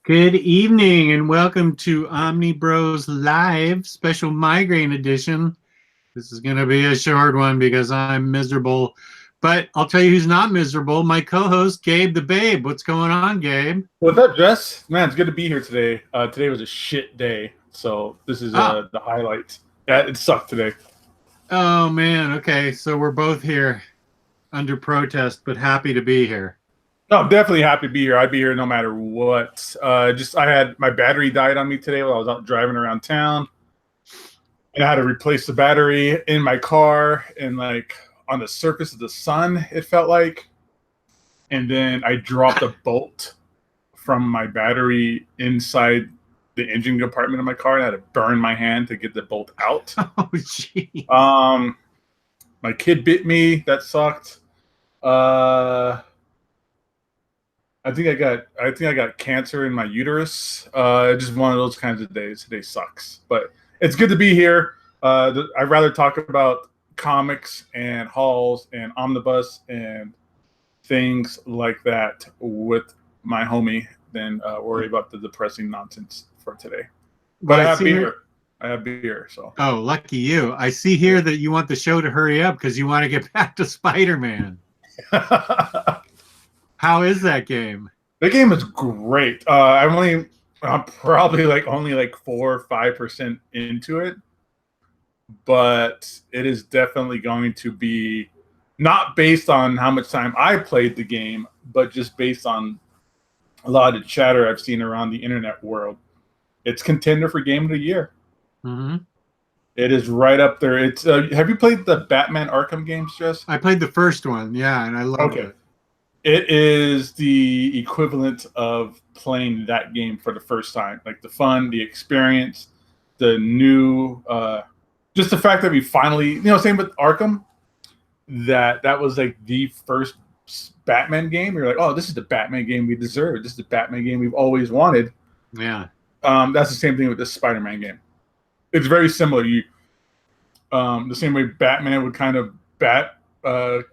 Good evening and welcome to Omnibros special migraine edition. This is going to be a short one because I'm miserable. But I'll tell you who's not miserable. My co-host, Gabe the Babe. What's going on, Gabe? What's up, Jess? Man, it's good to be here today. Today was a shit day, so this is the highlight. Yeah, it sucked today. Oh, man. Okay, so we're both here under protest, but happy to be here. No, I'm definitely happy to be here. I'd be here no matter what. I had my battery died on me today while I was out driving around town, and I had to replace the battery in my car and like on the surface of the sun. It felt like, and then I dropped a bolt from my battery inside the engine compartment of my car, and I had to burn my hand to get the bolt out. Oh, gee. My kid bit me. That sucked. I think I got cancer in my uterus. Just one of those kinds of days. Today sucks, but it's good to be here. I'd rather talk about comics and hauls and omnibus and things like that with my homie than worry about the depressing nonsense for today. But I have beer. I have beer. So. Oh, lucky you. I see here that you want the show to hurry up because you want to get back to Spider-Man. How is that game? The game is great. I'm probably only 4 or 5% into it, but it is definitely going to be not based on how much time I played the game, but just based on a lot of chatter I've seen around the internet world. It's contender for Game of the Year. Mm-hmm. It is right up there. It's have you played the Batman Arkham games, Jess? I played the first one, yeah, and I loved it. It is the equivalent of playing that game for the first time. Like the fun, the experience, the new, just the fact that we finally, same with Arkham, that was like the first Batman game. You're like, oh, this is the Batman game we deserve. This is the Batman game we've always wanted. Yeah. That's the same thing with this Spider-Man game. It's very similar. The same way Batman would kind of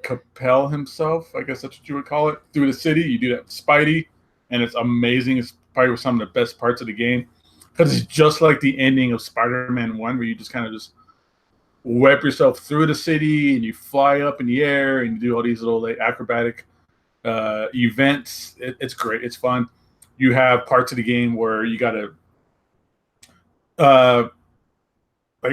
compel himself, I guess that's what you would call it, through the city. You do that with Spidey, and it's amazing. It's probably some of the best parts of the game because it's just like the ending of Spider-Man 1, where you just kind of just whip yourself through the city and you fly up in the air and you do all these little acrobatic events. It's great. It's fun. You have parts of the game where you got to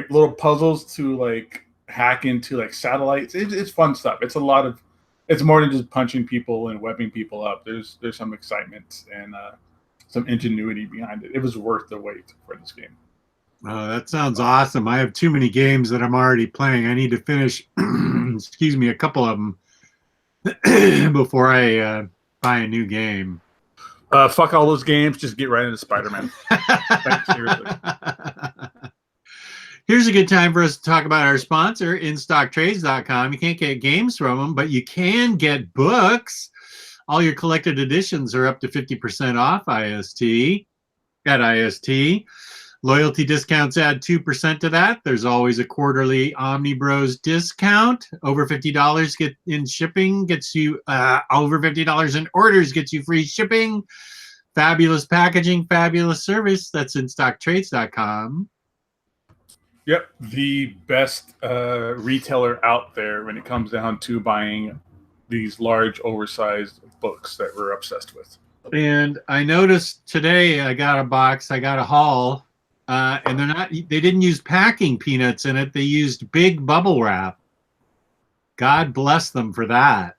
little puzzles to hack into satellites. It's fun stuff. It's more than just punching people and webbing people up. There's some excitement and some ingenuity behind it. It was worth the wait for this game. Oh, that sounds awesome. I have too many games that I'm already playing. I need to finish, excuse me, a couple of them before I buy a new game. Fuck all those games. Just get right into Spider-Man. Seriously. Here's a good time for us to talk about our sponsor, InStockTrades.com. You can't get games from them, but you can get books. All your collected editions are up to 50% off IST at IST. Loyalty discounts add 2% to that. There's always a quarterly OmniBros discount. Over $50 get in shipping gets you over $50 in orders gets you free shipping. Fabulous packaging, fabulous service. That's InStockTrades.com. Yep, the best retailer out there when it comes down to buying these large, oversized books that we're obsessed with. And I noticed today I got a box, I got a haul, and they didn't use packing peanuts in it. They used big bubble wrap. God bless them for that.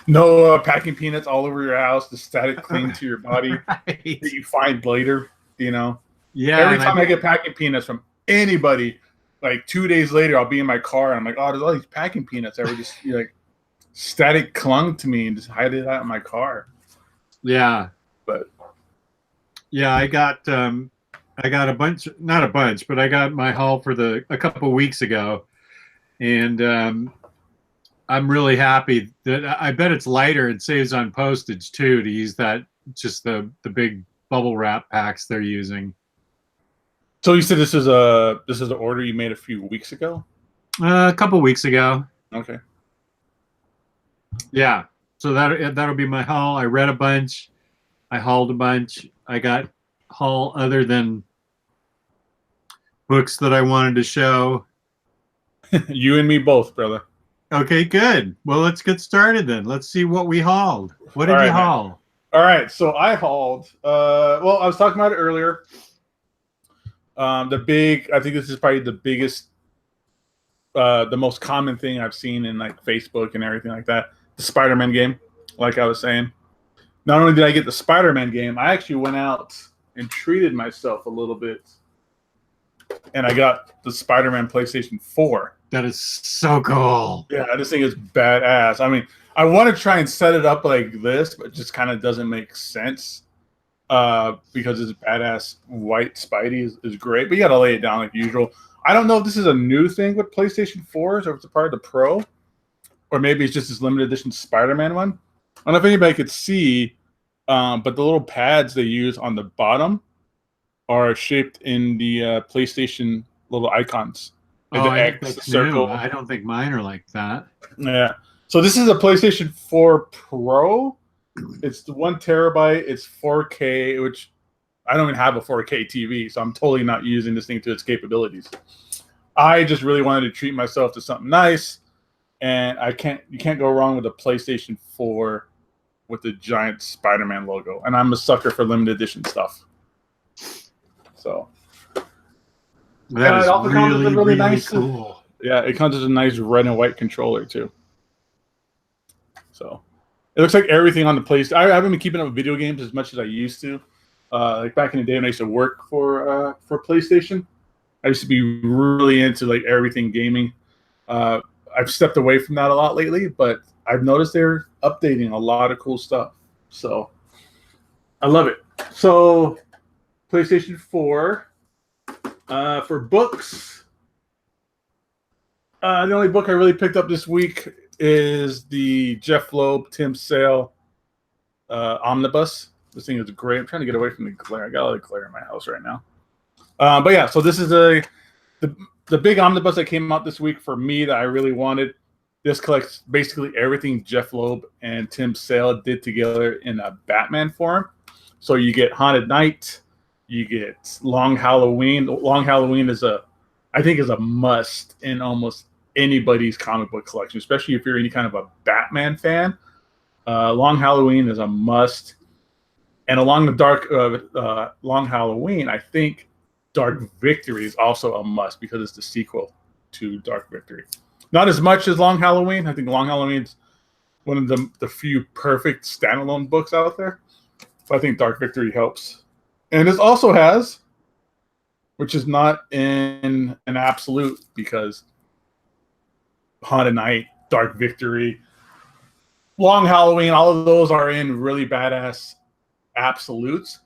No packing peanuts all over your house, the static cling to your body right. that you find later, Yeah. Every time I get packing peanuts from anybody, 2 days later, I'll be in my car and I'm like, oh, there's all these packing peanuts that were just static clung to me and just hide it out in my car. Yeah. But yeah, I got a bunch, not a bunch, but I got my haul for a couple of weeks ago. And I'm really happy that I bet it's lighter and saves on postage too to use that, just the big bubble wrap packs they're using. So you said this is an order you made a few weeks ago? A couple weeks ago. Okay. Yeah. So that'll be my haul. I read a bunch. I hauled a bunch. I got haul other than books that I wanted to show. You and me both, brother. Okay, good. Well, let's get started then. Let's see what we hauled. What did All you right, man. haul? All right, so I hauled. Well, I was talking about it earlier. I think this is probably the biggest, the most common thing I've seen in like Facebook and everything like that. The Spider-Man game, like I was saying. Not only did I get the Spider-Man game, I actually went out and treated myself a little bit, and I got the Spider-Man PlayStation 4. That is so cool. Yeah, I just think it's badass. I mean, I want to try and set it up like this, but it just kind of doesn't make sense because it's badass white Spidey is great, but you got to lay it down like usual. I don't know if this is a new thing with PlayStation 4s or if it's a part of the Pro, or maybe it's just this limited edition Spider-Man one. I don't know if anybody could see, but the little pads they use on the bottom are shaped in the PlayStation little icons. Like the X, the circle. New. I don't think mine are like that. Yeah. So this is a PlayStation 4 Pro. It's the 1 terabyte. It's 4K, which I don't even have a 4K TV, so I'm totally not using this thing to its capabilities. I just really wanted to treat myself to something nice, and you can't go wrong with a PlayStation 4 with the giant Spider-Man logo. And I'm a sucker for limited edition stuff. So that is it also comes with a really nice, cool. Yeah, it comes with a nice red and white controller too. So it looks like everything on the PlayStation. I haven't been keeping up with video games as much as I used to. Like back in the day when I used to work for PlayStation, I used to be really into like everything gaming. I've stepped away from that a lot lately, but I've noticed they're updating a lot of cool stuff. So I love it. So PlayStation 4. For books, the only book I really picked up this week is the Jeph Loeb, Tim Sale Omnibus. This thing is great. I'm trying to get away from the glare. I got a lot of glare in my house right now. But yeah, so this is the big omnibus that came out this week for me that I really wanted. This collects basically everything Jeph Loeb and Tim Sale did together in a Batman form. So you get Haunted Night. You get Long Halloween. Long Halloween I think is a must in almost anybody's comic book collection, especially if you're any kind of a Batman fan. Long Halloween is a must. And along the Long Halloween, I think Dark Victory is also a must because it's the sequel to Dark Victory. Not as much as Long Halloween. I think Long Halloween is one of the few perfect standalone books out there. But I think Dark Victory helps. And this also has, which is not in an absolute because Haunted Night, Dark Victory, Long Halloween, all of those are in really badass absolutes.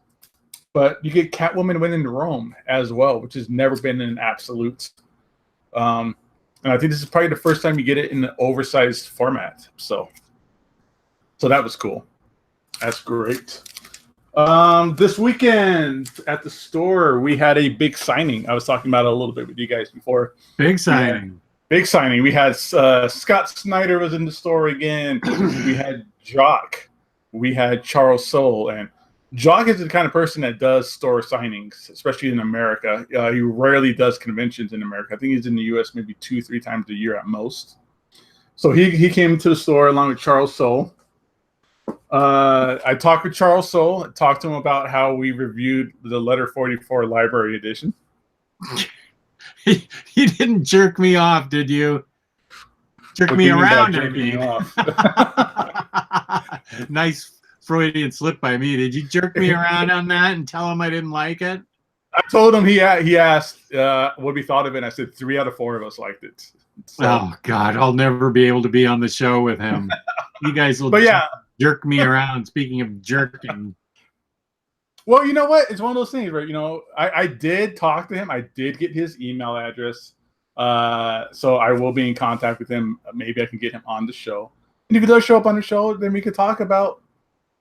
But you get Catwoman winning Rome as well, which has never been in an absolute. And I think this is probably the first time you get it in an oversized format. So that was cool. That's great. This weekend at the store, we had a big signing. I was talking about it a little bit with you guys before. Big signing. Big signing. We had Scott Snyder was in the store again. We had Jock. We had Charles Soule. And Jock is the kind of person that does store signings, especially in America. He rarely does conventions in America. I think he's in the U.S. maybe 2-3 times a year at most. So he came to the store along with Charles Soule. I talked with Charles Soule. I talked to him about how we reviewed the Letter 44 Library Edition. You didn't jerk me off, did you? Jerk me around, I mean. Nice Freudian slip by me. Did you jerk me around on that and tell him I didn't like it? I told him he asked what we thought of it, and I said 3 out of 4 of us liked it. So. Oh, God. I'll never be able to be on the show with him. You guys will jerk me around. Speaking of jerking. Well, you know what? It's one of those things where, I did talk to him. I did get his email address. So I will be in contact with him. Maybe I can get him on the show. And if he does show up on the show, then we could talk about,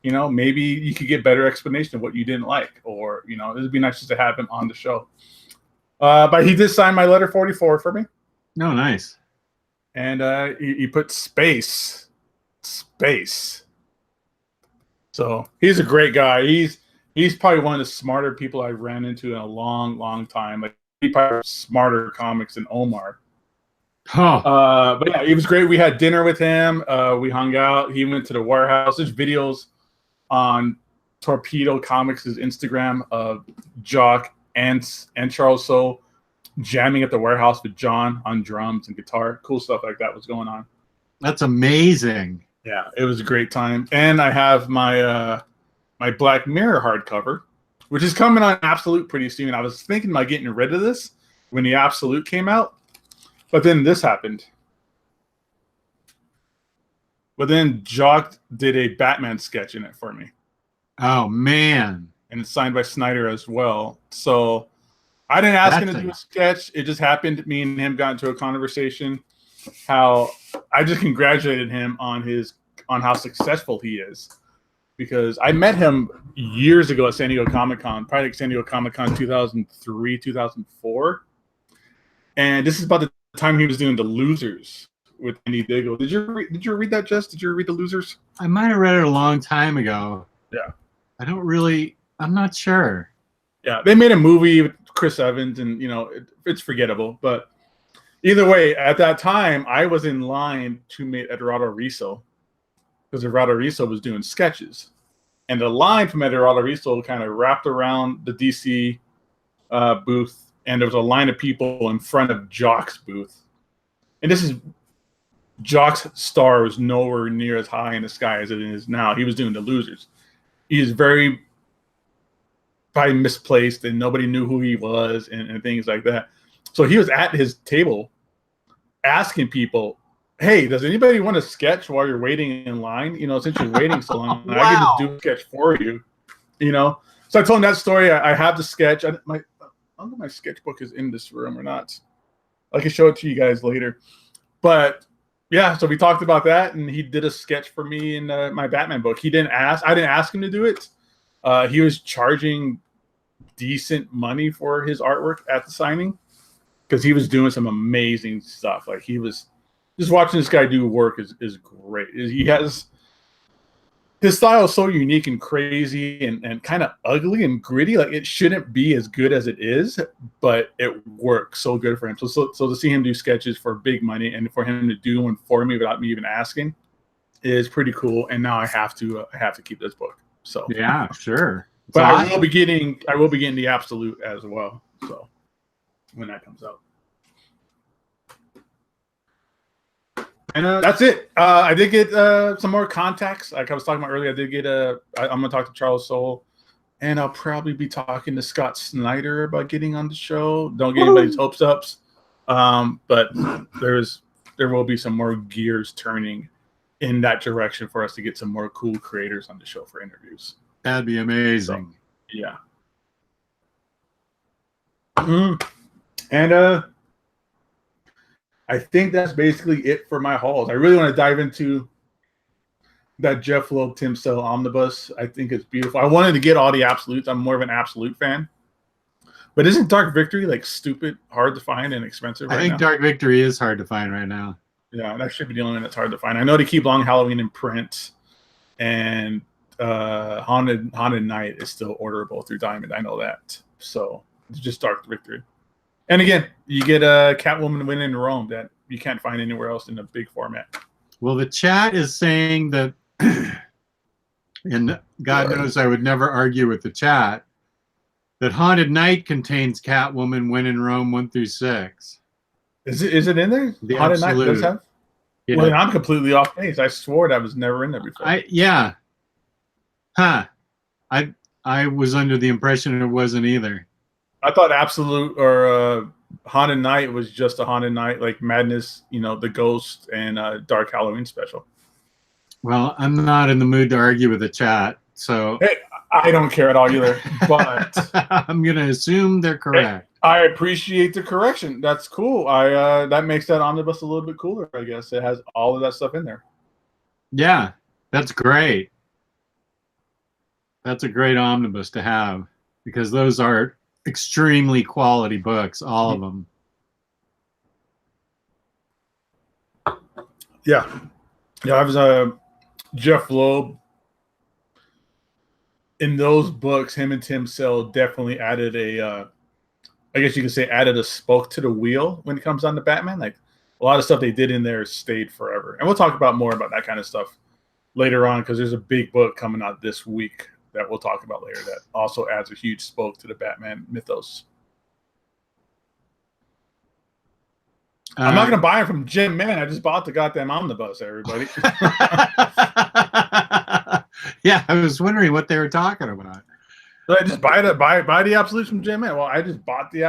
maybe you could get better explanation of what you didn't like. Or, it would be nice just to have him on the show. But he did sign my Letter 44 for me. Oh, nice. And he put space. So he's a great guy. He's probably one of the smarter people I've ran into in a long, long time. Like he probably has smarter comics than Omar. But yeah, it was great. We had dinner with him. We hung out. He went to the warehouse. There's videos on Torpedo Comics' Instagram of Jock and Charles Soule jamming at the warehouse with John on drums and guitar. Cool stuff like that was going on. That's amazing. Yeah, it was a great time. And I have my my Black Mirror hardcover, which is coming on Absolute pretty soon. I was thinking about getting rid of this when the Absolute came out, but then this happened. But then Jock did a Batman sketch in it for me. Oh, man. And it's signed by Snyder as well. So I didn't ask him to do a sketch. It just happened. Me and him got into a conversation. How I just congratulated him on how successful he is. Because I met him years ago at San Diego Comic-Con, probably like San Diego Comic-Con 2003, 2004. And this is about the time he was doing The Losers with Andy Diggle. Did you read that, Jess? Did you read The Losers? I might have read it a long time ago. Yeah. I'm not sure. Yeah, they made a movie with Chris Evans, and it's forgettable. But either way, at that time, I was in line to meet Eduardo Riso because Eduardo Riso was doing sketches, and the line from Eduardo Riso kind of wrapped around the DC booth, and there was a line of people in front of Jock's booth. And this is Jock's star was nowhere near as high in the sky as it is now. He was doing The Losers. He is very probably misplaced, and nobody knew who he was, and things like that. So he was at his table asking people, hey, does anybody want to sketch while you're waiting in line? Since you're waiting so long, Wow. I can just do a sketch for you. So I told him that story. I have the sketch. I don't know if my sketchbook is in this room or not. I can show it to you guys later. But yeah, so we talked about that, and he did a sketch for me in my Batman book. I didn't ask him to do it. He was charging decent money for his artwork at the signing because he was doing some amazing stuff. Like he was just watching this guy do work is great. His style is so unique and crazy and kind of ugly and gritty. Like it shouldn't be as good as it is, but it works so good for him. So to see him do sketches for big money and for him to do one for me without me even asking is pretty cool. And now I have to keep this book. So yeah, sure. But awesome. I will be getting the Absolute as well. So when that comes out. And that's it. I did get some more contacts. Like I was talking about earlier, I did get I'm going to talk to Charles Soule, and I'll probably be talking to Scott Snyder about getting on the show. Don't get anybody's hopes up. But there will be some more gears turning in that direction for us to get some more cool creators on the show for interviews. That'd be amazing. So, yeah. And I think that's basically it for my hauls. I really want to dive into that Jeph Loeb Tim Sale omnibus. I think it's beautiful. I wanted to get all the Absolutes. I'm more of an Absolute fan. But isn't Dark Victory like stupid hard to find and expensive right now? I think Dark Victory is hard to find right now. Yeah, that should be the only one that's hard to find. I know they keep Long Halloween in print, and Haunted Night is still orderable through Diamond. I know that. So it's just Dark Victory. And again, you get a Catwoman win in Rome that you can't find anywhere else in a big format. Well, the chat is saying that, and God knows I would never argue with the chat, that Haunted Night contains Catwoman win in Rome 1 through 6. Is it in there? The Haunted Absolute. Night does have? Yeah. Well, then I'm completely off base. I swore that was never in there before. Yeah. Huh. I was under the impression it wasn't either. I thought Absolute or Haunted Night was just a Haunted Night, like Madness, the Ghost and Dark Halloween special. Well, I'm not in the mood to argue with the chat, so hey, I don't care at all either. But I'm gonna assume they're correct. Hey, I appreciate the correction. That's cool. That makes that omnibus a little bit cooler. I guess it has all of that stuff in there. Yeah, that's great. That's a great omnibus to have because those are extremely quality books, all of them. Yeah. I was Jeph Loeb in those books, him and Tim Sale definitely added I guess you could say added a spoke to the wheel when it comes on to Batman. Like a lot of stuff they did in there stayed forever. And we'll talk about more about that kind of stuff later on because there's a big book coming out this week that we'll talk about later that also adds a huge spoke to the Batman mythos. I'm not going to buy it from Jim Man. I just bought the goddamn omnibus, everybody. Yeah, I was wondering what they were talking about. So I just buy the Absolutes from Jim Man. Well, I just bought the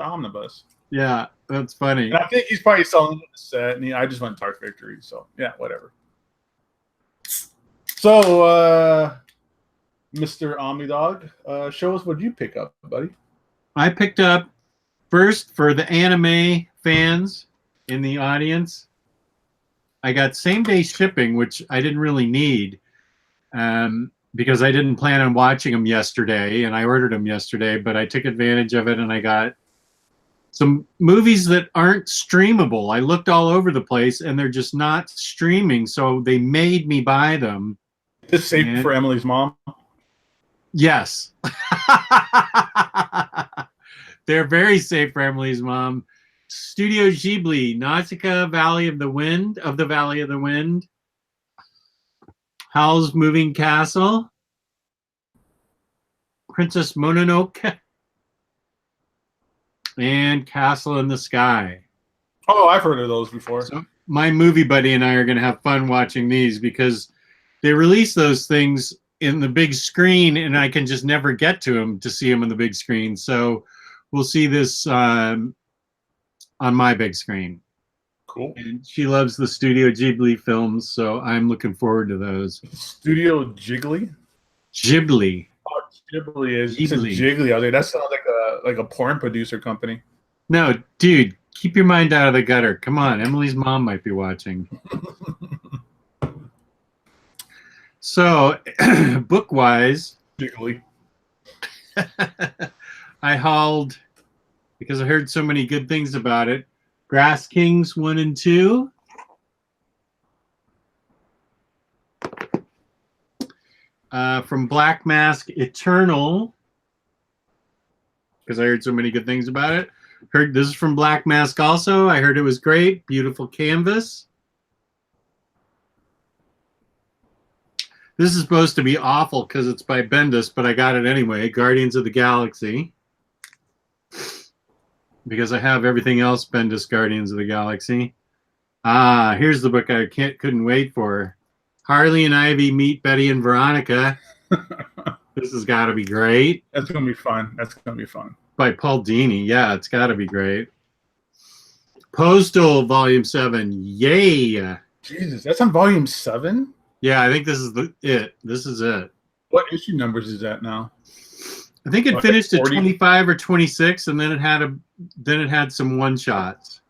omnibus. Yeah, that's funny. And I think he's probably selling the set, and I just went Dark Victory. So, yeah, whatever. So, Mr. Omnidog, show us what you pick up, buddy. I picked up first for the anime fans in the audience. I got same-day shipping, which I didn't really need because I didn't plan on watching them yesterday, and I ordered them yesterday, but I took advantage of it, and I got some movies that aren't streamable. I looked all over the place, and they're just not streaming, so they made me buy them. Is this safe for Emily's mom? Yes. They're very safe for Emily's mom. Studio Ghibli, Nausicaa, Valley of the Wind, Howl's Moving Castle, Princess Mononoke, and Castle in the Sky. Oh, I've heard of those before. So my movie buddy and I are going to have fun watching these because they release those things in the big screen, and I can just never get to them to see them on the big screen. So we'll see this on my big screen. Cool. And she loves the Studio Ghibli films, so I'm looking forward to those. Studio Ghibli? Ghibli. Oh, Ghibli is Jiggly. I was like, that sounds like a porn producer company. No, dude, keep your mind out of the gutter. Come on, Emily's mom might be watching. So, book-wise, Jiggly. I hauled, because I heard so many good things about it, Grass Kings 1 and 2. From Black Mask Eternal, because I heard so many good things about it. Heard this is from Black Mask also. I heard it was great. Beautiful canvas. This is supposed to be awful because it's by Bendis, but I got it anyway. Guardians of the Galaxy. Because I have everything else Bendis Guardians of the Galaxy. Ah, here's the book I couldn't wait for. Harley and Ivy Meet Betty and Veronica. This has got to be great. That's going to be fun. That's going to be fun. By Paul Dini. Yeah, it's got to be great. Postal Volume 7. Yay! Jesus, that's on Volume 7? Yeah, I think this is it. This is it. What issue numbers is that now? I think it finished at 25 or 26, and then it had some one-shots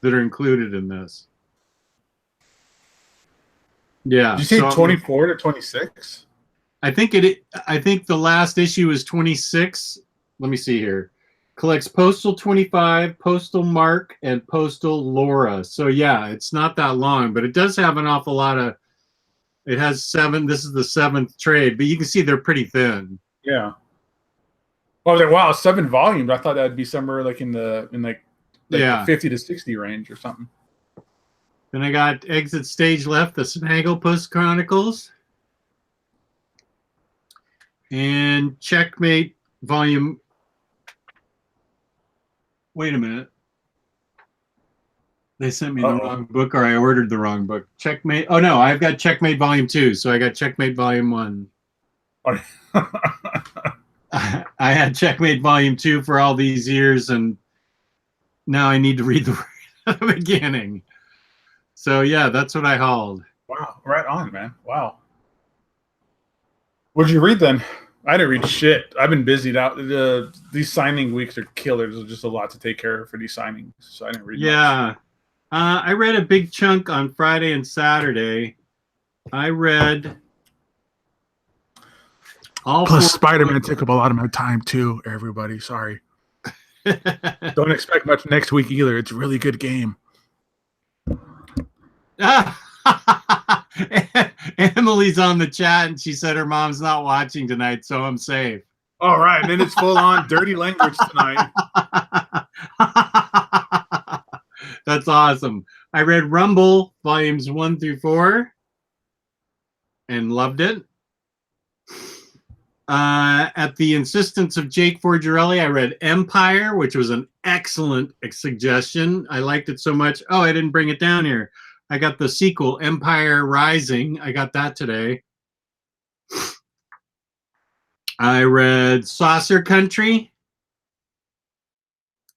that are included in this. Yeah. Did you say 24 to 26? I think the last issue is 26. Let me see here. Collects Postal 25, Postal Mark, and Postal Laura. So yeah, it's not that long, but it does have an awful lot of. It has 7. This is the 7th trade, but you can see they're pretty thin. Yeah. Well, I was like, wow, 7 volumes. I thought that'd be somewhere like in the 50 to 60 range or something. Then I got Exit Stage Left, the Snagglepuss Chronicles, and Checkmate Volume. Wait a minute. They sent me the wrong book, or I ordered the wrong book. Checkmate. Oh no, I've got Checkmate Volume 2, so I got Checkmate Volume 1. I had Checkmate Volume 2 for all these years, and now I need to read the beginning. So yeah, that's what I hauled. Wow, right on, man. Wow. What'd you read then? I didn't read shit. I've been busy out. These signing weeks are killers. There's just a lot to take care of for these signings, so I didn't read. Yeah, I read a big chunk on Friday and Saturday. I read all. Plus, Spider-Man took up a lot of my time too. Everybody, sorry. Don't expect much next week either. It's a really good game. Emily's on the chat, and she said her mom's not watching tonight, so I'm safe. All right, then it's full on dirty language tonight. That's awesome. I read Rumble volumes 1 through 4 and loved it. At the insistence of Jake Forgerelli, I read Empire, which was an excellent suggestion. I liked it so much. Oh, I didn't bring it down here. I got the sequel, Empire Rising. I got that today. I read Saucer Country,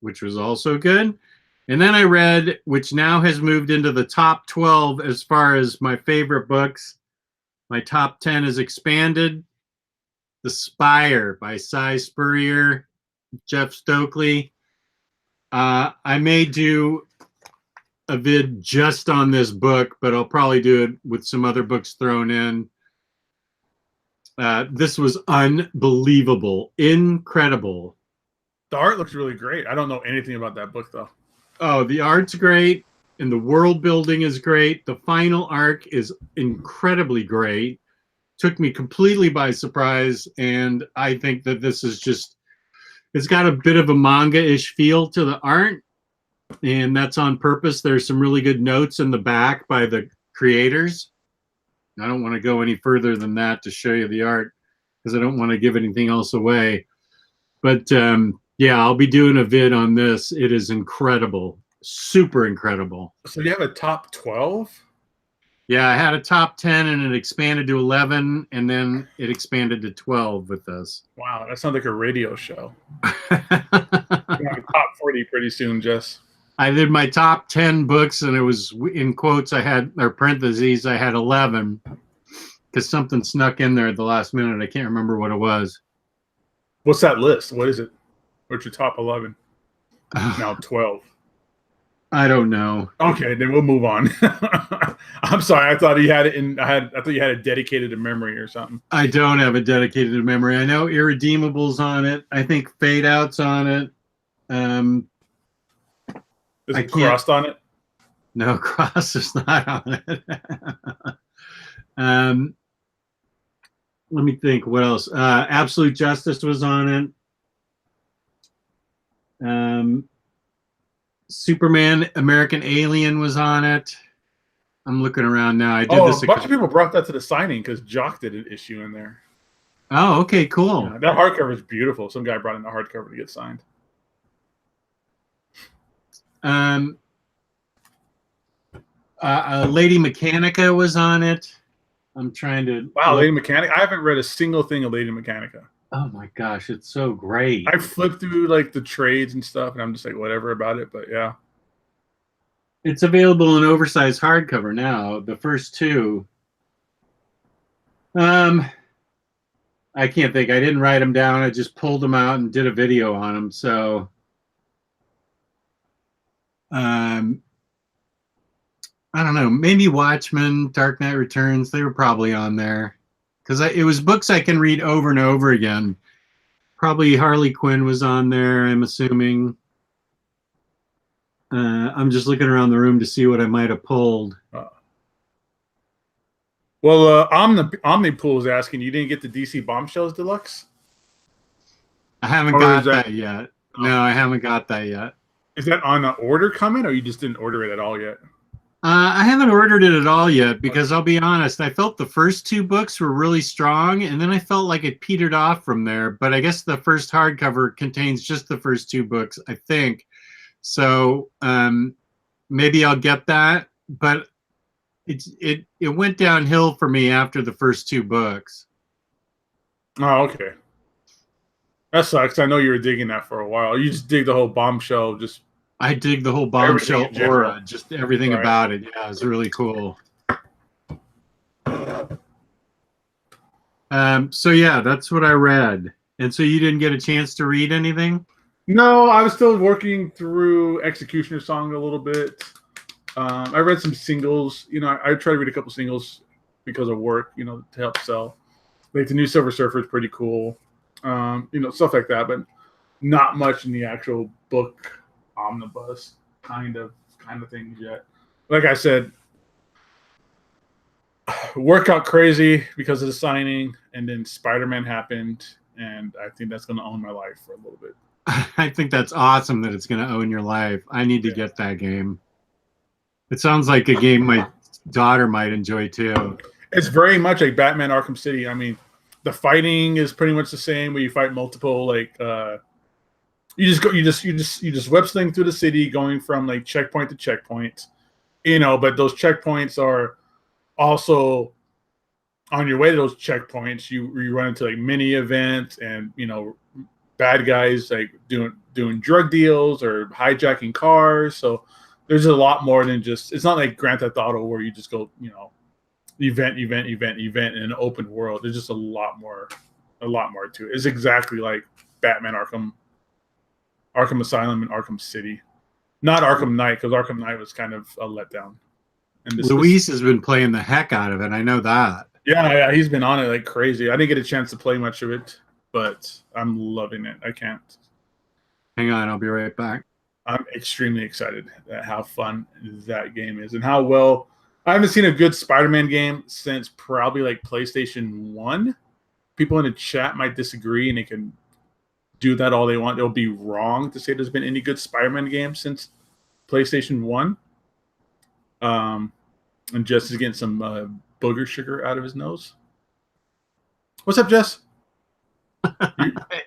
which was also good. And then I read, which now has moved into the top 12 as far as my favorite books. My top 10 is expanded. The Spire by Cy Spurrier, Jeph Stokely. I may do a vid just on this book, but I'll probably do it with some other books thrown in. This was unbelievable, incredible. The art looks really great. I don't know anything about that book, though. Oh, the art's great, and the world building is great. The final arc is incredibly great. Took me completely by surprise, and I think that this is just, it's got a bit of a manga-ish feel to the art, and that's on purpose. There's some really good notes in the back by the creators. I don't want to go any further than that to show you the art, because I don't want to give anything else away. But yeah, I'll be doing a vid on this. It is incredible, super incredible. So you have a top 12? Yeah, I had a top 10 and it expanded to 11, and then it expanded to 12 with this. Wow, that sounds like a radio show. You're have top 40 pretty soon, Jess. I did my top 10 books, and it was in quotes, I had, or parentheses, I had 11, because something snuck in there at the last minute. I can't remember what it was. What's that list? What is it? What's your top 11? Now 12. I don't know. Okay, then we'll move on. I'm sorry. I thought you had it in. I thought you had it dedicated to memory or something. I don't have it dedicated to memory. I know Irredeemable's on it. I think Fade Out's on it. Is it Crossed on it? No, Cross is not on it. Let me think. What else? Absolute Justice was on it. Superman American Alien was on it. I'm looking around now. I did this. A bunch of people brought that to the signing because Jock did an issue in there. Oh, okay, cool. Yeah, that hardcover is beautiful. Some guy brought in the hardcover to get signed. Lady Mechanica was on it. I'm trying to. Wow, Lady Mechanica. I haven't read a single thing of Lady Mechanica. Oh my gosh, it's so great. I flipped through like the trades and stuff, and I'm just like whatever about it. But yeah, it's available in oversized hardcover now. The first two. I can't think. I didn't write them down. I just pulled them out and did a video on them. So, I don't know. Maybe Watchmen, Dark Knight Returns. They were probably on there. Because it was books I can read over and over again. Probably Harley Quinn was on there, I'm assuming. I'm just looking around the room to see what I might have pulled. Well, Omnipool is asking, you didn't get the DC Bombshells Deluxe? I haven't got that yet. No, I haven't got that yet. Is that on an order coming, or you just didn't order it at all yet? I haven't ordered it at all yet because I'll be honest, I felt the first two books were really strong, and then I felt like it petered off from there. But I guess the first hardcover contains just the first two books, I think. So maybe I'll get that. But it went downhill for me after the first two books. Oh, okay. That sucks. I know you were digging that for a while. You just dig the whole Bombshell, just. I dig the whole Bombshell aura, just everything about it. Yeah, it's really cool. So yeah, that's what I read. And so you didn't get a chance to read anything? No, I was still working through Executioner Song a little bit. I read some singles. You know, I try to read a couple singles because of work, you know, to help sell. Like the new Silver Surfer is pretty cool. You know, stuff like that, but not much in the actual book omnibus kind of things yet. Like I said, work out crazy because of the signing, and then Spider-Man happened, and I think that's going to own my life for a little bit. I think that's awesome that it's going to own your life. I need to get that game. It sounds like a game my daughter might enjoy too. It's very much like Batman Arkham City. I mean, the fighting is pretty much the same, where you fight multiple like you just web sling through the city, going from like checkpoint to checkpoint, but those checkpoints are also on your way to those checkpoints. You run into like mini events and bad guys like doing drug deals or hijacking cars. So there's a lot more than just. It's not like Grand Theft Auto where you just go event in an open world. There's just a lot more to it. It's exactly like Batman Arkham Asylum and Arkham City, not Arkham Knight, because Arkham Knight was kind of a letdown. And Luis has been playing the heck out of it. I know that. Yeah, he's been on it like crazy. I didn't get a chance to play much of it, but I'm loving it. I can't. Hang on, I'll be right back. I'm extremely excited at how fun that game is and how well. I haven't seen a good Spider-Man game since probably like PlayStation 1. People in the chat might disagree, and they can do that all they want. They'll be wrong to say there's been any good Spider-Man game since PlayStation 1. And Jess is getting some booger sugar out of his nose. What's up, Jess?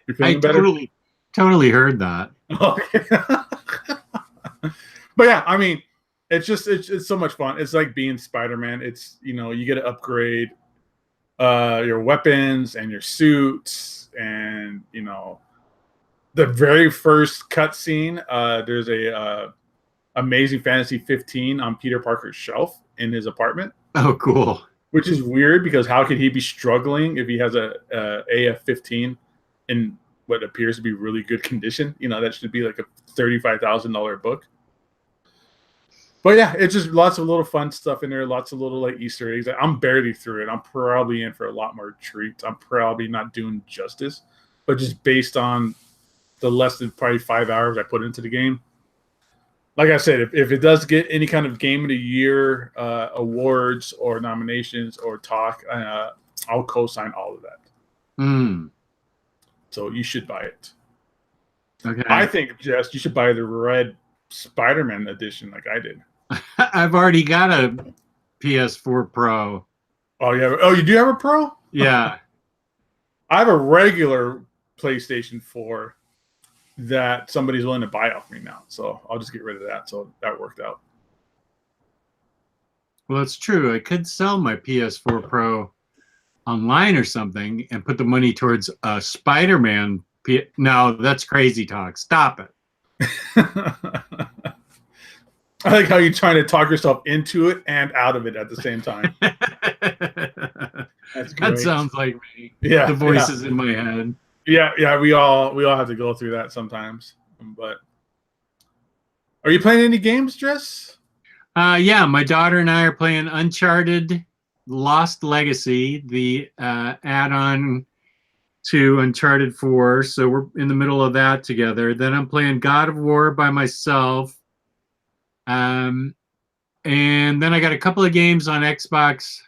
You're feeling better? Totally heard that. Okay. But yeah, I mean, it's so much fun. It's like being Spider-Man. It's you get to upgrade your weapons and your suits, and the very first cutscene. There's a Amazing Fantasy 15 on Peter Parker's shelf in his apartment. Oh, cool. Which is weird because how could he be struggling if he has a AF-15 in what appears to be really good condition? That should be like a $35,000 book. But yeah, it's just lots of little fun stuff in there, lots of little like Easter eggs. I'm barely through it. I'm probably in for a lot more treats. I'm probably not doing justice, but just based on the less than probably 5 hours I put into the game. Like I said, if it does get any kind of Game of the Year awards or nominations or talk, I'll co-sign all of that. So you should buy it. Okay. I think, Jess, you should buy the red Spider-Man edition like I did. I've already got a PS4 Pro. Oh, you do have a Pro? Yeah. I have a regular PlayStation 4 that somebody's willing to buy off me now. So I'll just get rid of that. So that worked out. Well, it's true. I could sell my PS4 Pro online or something and put the money towards a Spider-Man. No, that's crazy talk. Stop it. I like how you're trying to talk yourself into it and out of it at the same time. That's great. That sounds like me. Yeah, the voices in my head. Yeah. We all have to go through that sometimes. But are you playing any games, Jess? Yeah, my daughter and I are playing Uncharted Lost Legacy, the add-on to Uncharted 4. So we're in the middle of that together. Then I'm playing God of War by myself. And then I got a couple of games on Xbox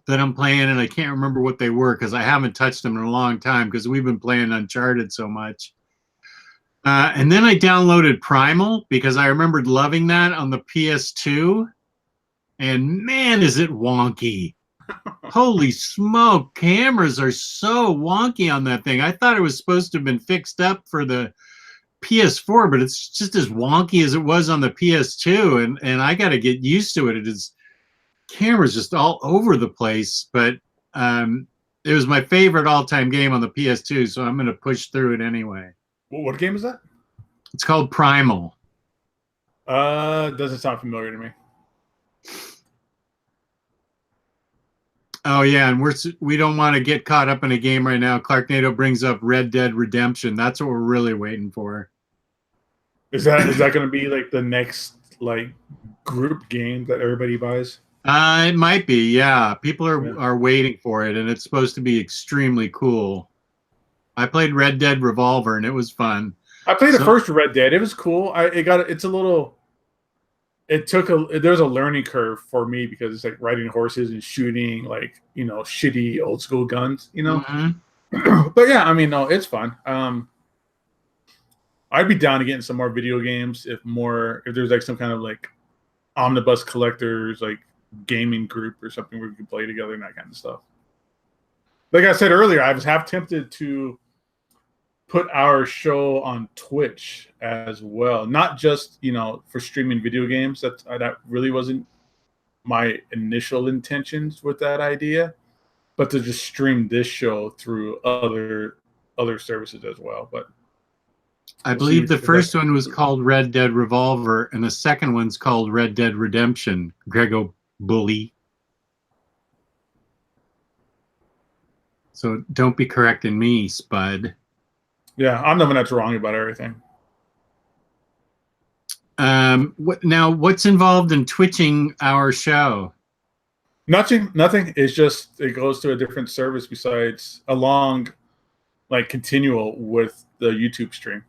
that I'm playing, and I can't remember what they were because I haven't touched them in a long time because we've been playing Uncharted so much. And then I downloaded Primal because I remembered loving that on the PS2. And man, is it wonky. Holy smoke, cameras are so wonky on that thing. I thought it was supposed to have been fixed up for the PS4, but it's just as wonky as it was on the PS2, and I got to get used to it. It is cameras just all over the place, but it was my favorite all-time game on the PS2, so I'm going to push through it anyway. What game is that? It's called Primal. Doesn't sound familiar to me. Oh yeah, and we don't want to get caught up in a game right now. Clarknado brings up Red Dead Redemption. That's what we're really waiting for. Is that going to be like the next like group game that everybody buys? It might be. Yeah, people are waiting for it, and it's supposed to be extremely cool. I played Red Dead Revolver, and it was fun. I played the first Red Dead. It was cool. It's a little. there was a learning curve for me because it's like riding horses and shooting like, you know, shitty old school guns, you know. But yeah, I mean, no, it's fun. I'd be down to getting some more video games if there's like some kind of like Omnibus Collectors like gaming group or something where we can play together and that kind of stuff. Like I said earlier, I was half tempted to put our show on Twitch as well, not just, you know, for streaming video games. That really wasn't my initial intentions with that idea, but to just stream this show through other services as well. But I believe the first one was called Red Dead Revolver, and the second one's called Red Dead Redemption. Grego Bully. So don't be correcting me, Spud. Yeah, I'm the one that's wrong about everything. Now, what's involved in twitching our show? Nothing. It's just it goes to a different service besides along, like continual with the YouTube stream.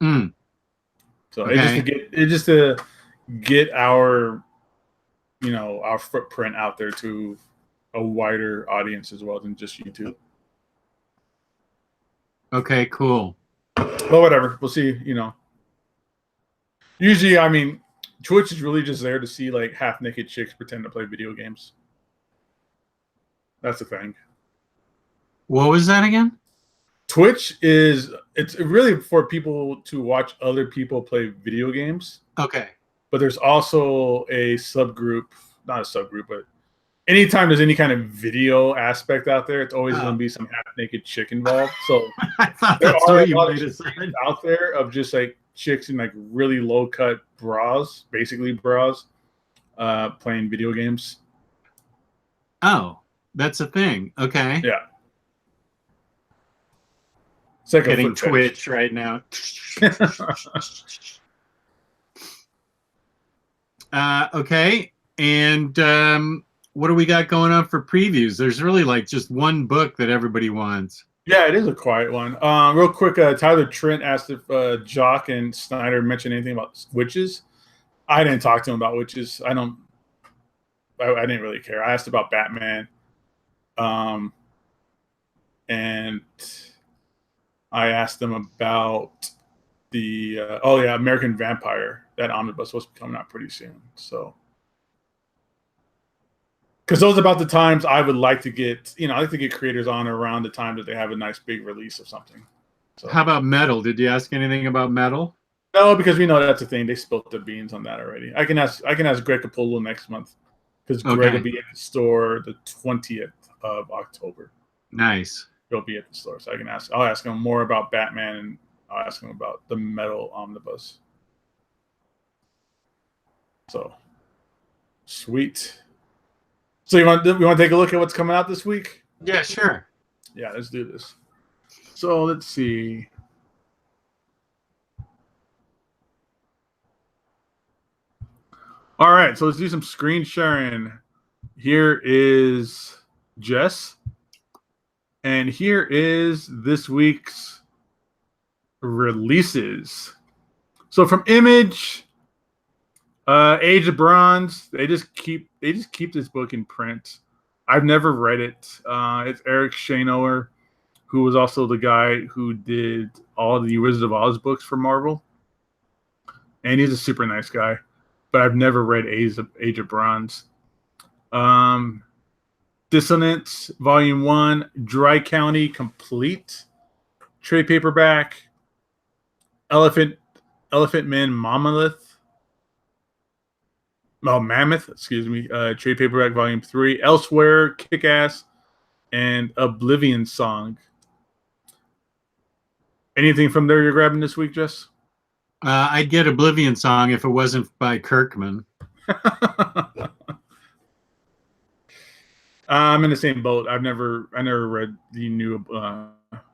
So okay. it's just to get our, you know, our footprint out there to a wider audience as well than just YouTube. Okay, cool. Well, whatever. We'll see, you know. Usually, I mean, Twitch is really just there to see like half-naked chicks pretend to play video games. That's the thing. What was that again? Twitch it's really for people to watch other people play video games. Okay. But there's also a subgroup, not a subgroup, but anytime there's any kind of video aspect out there, it's always going to be some half-naked chick involved. So I thought there that's are what a you lot might of have said. out there of just like chicks in like really low-cut bras, basically bras, playing video games. Oh, that's a thing. Okay. Yeah. It's like getting Twitch right now. Okay. And what do we got going on for previews? There's really like just one book that everybody wants. Yeah, it is a quiet one. Real quick, Tyler Trent asked if Jock and Snyder mentioned anything about witches. I didn't talk to him about witches. I didn't really care. I asked about Batman. And I asked them about the American Vampire. That omnibus was coming out pretty soon. So, because those are about the times I would like to get, you know, I like to get creators on around the time that they have a nice big release of something. So, how about Metal? Did you ask anything about Metal? No, because we know that's a thing. They spilled the beans on that already. I can ask Greg Capullo next month because Greg will be at the store the 20th of October. Nice. He'll be at the store, so I'll ask him more about Batman, and I'll ask him about the Metal omnibus. So sweet. So we want to take a look at what's coming out this week? Yeah, sure. Yeah, let's do this. So let's see. All right, so let's do some screen sharing. Here is Jess. And here is this week's releases. So from Image, Age of Bronze, they just keep this book in print. I've never read it. It's Eric Shanower, who was also the guy who did all the Wizard of Oz books for Marvel. And he's a super nice guy. But I've never read Age of Bronze. Dissonance, Volume 1, Dry County Complete, trade paperback, Elephant Man Mammoth, excuse me, trade paperback Volume 3, Elsewhere, Kick-Ass, and Oblivion Song. Anything from there you're grabbing this week, Jess? I'd get Oblivion Song if it wasn't by Kirkman. I'm in the same boat. I never read the new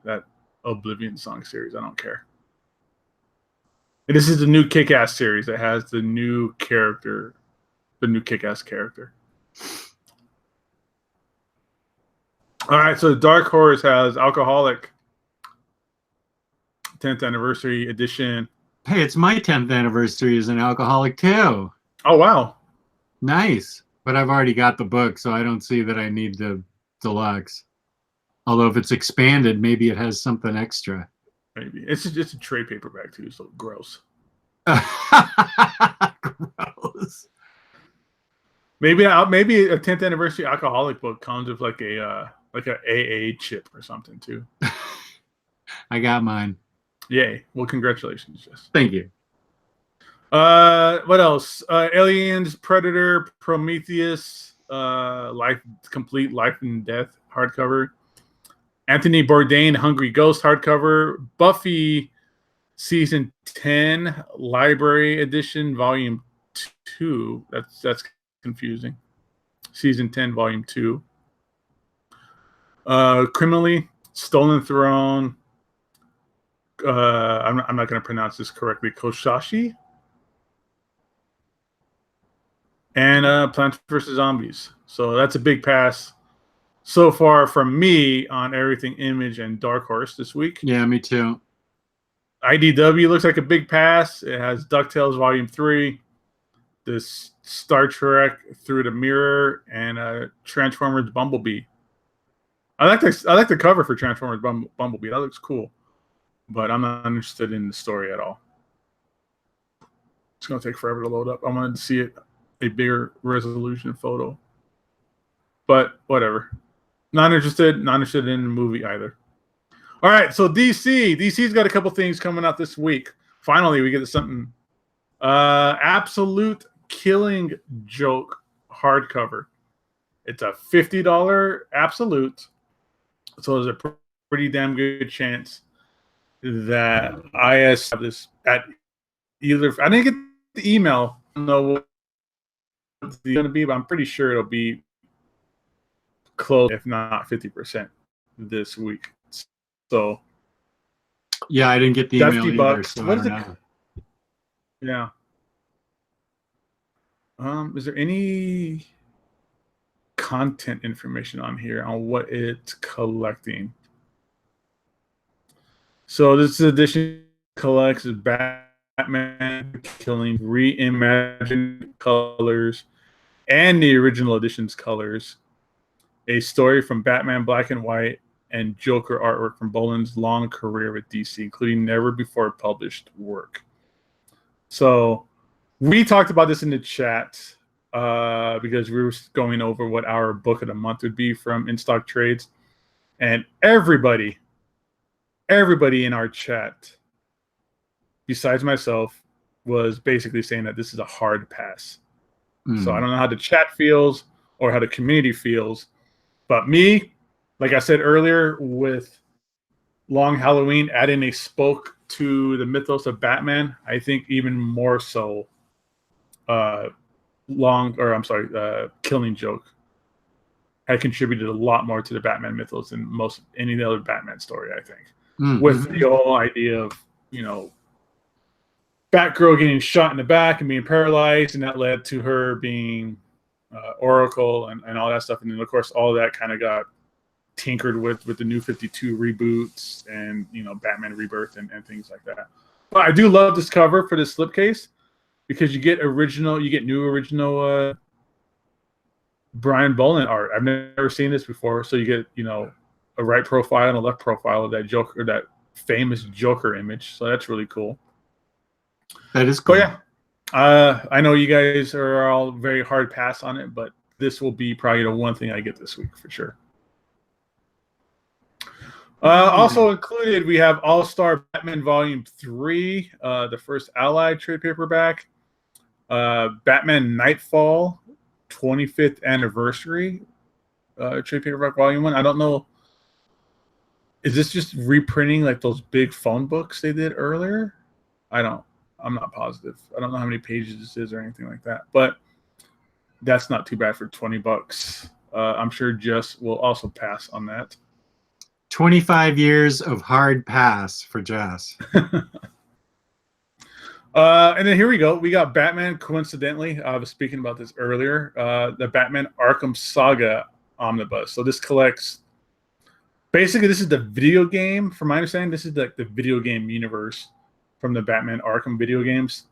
that Oblivion Song series. I don't care. And this is the new Kick-Ass series that has the new character, the new Kick-Ass character. All right, so Dark Horse has Alcoholic 10th Anniversary Edition. Hey, it's my 10th anniversary as an alcoholic too. Oh, wow. Nice. But I've already got the book, so I don't see that I need the deluxe. Although if it's expanded, maybe it has something extra. Maybe. It's a trade paperback, too, so gross. Gross. Maybe a 10th anniversary alcoholic book comes with like a AA chip or something, too. I got mine. Yay. Well, congratulations, Jess. Thank you. What else? Aliens, Predator, Prometheus, complete Life and Death hardcover. Anthony Bourdain, Hungry Ghost hardcover. Buffy Season 10 Library Edition Volume 2. That's confusing. Season 10 Volume 2. Criminally Stolen Throne. I'm not going to pronounce this correctly. Koshashi. And Plants vs. Zombies. So that's a big pass so far from me on everything Image and Dark Horse this week. Yeah, me too. IDW looks like a big pass. It has DuckTales Volume 3, this Star Trek Through the Mirror, and Transformers Bumblebee. I like the cover for Transformers Bumblebee. That looks cool. But I'm not interested in the story at all. It's going to take forever to load up. I wanted to see it, a bigger resolution photo. But whatever. Not interested in the movie either. All right, so DC. DC's got a couple things coming out this week. Finally, we get to something. Absolute Killing Joke hardcover. It's a $50 Absolute. So there's a pretty damn good chance that IS have this at either. I didn't get the email. I don't know what it's going to be, but I'm pretty sure it'll be close, if not 50% this week. So yeah, I didn't get the email $50. either, so What I is don't it? know. Yeah. Is there any content information on here on what it's collecting? So this edition collects Batman Killing reimagined colors and the original edition's colors, a story from Batman Black and White, and Joker artwork from Boland's long career with DC, including never before published work. So we talked about this in the chat because we were going over what our book of the month would be from In Stock Trades, and everybody in our chat, besides myself, was basically saying that this is a hard pass. So I don't know how the chat feels or how the community feels, but me, like I said earlier, with Long Halloween adding a spoke to the mythos of Batman, I think even more so Killing Joke had contributed a lot more to the Batman mythos than most any other Batman story, I think. With the whole idea of, Batgirl getting shot in the back and being paralyzed, and that led to her being Oracle and all that stuff. And then, of course, all that kind of got tinkered with the New 52 reboots and, Batman Rebirth and things like that. But I do love this cover for this slipcase because you get new original Brian Boland art. I've never seen this before. So you get, a right profile and a left profile of that Joker, that famous Joker image. So that's really cool. That is cool. But yeah, I know you guys are all very hard pass on it, but this will be probably the one thing I get this week for sure. Also included, we have All-Star Batman Volume 3, the first Allied trade paperback. Batman Nightfall, 25th Anniversary trade paperback Volume 1. I don't know. Is this just reprinting like those big phone books they did earlier? I'm not positive. I don't know how many pages this is or anything like that, but that's not too bad for $20. I'm sure Jess will also pass on that. 25 years of hard pass for Jess. And then here we go. We got Batman, coincidentally. I was speaking about this earlier. The Batman Arkham Saga Omnibus. So this collects... Basically, this is the video game. From my understanding, this is the video game universe from the Batman Arkham video games.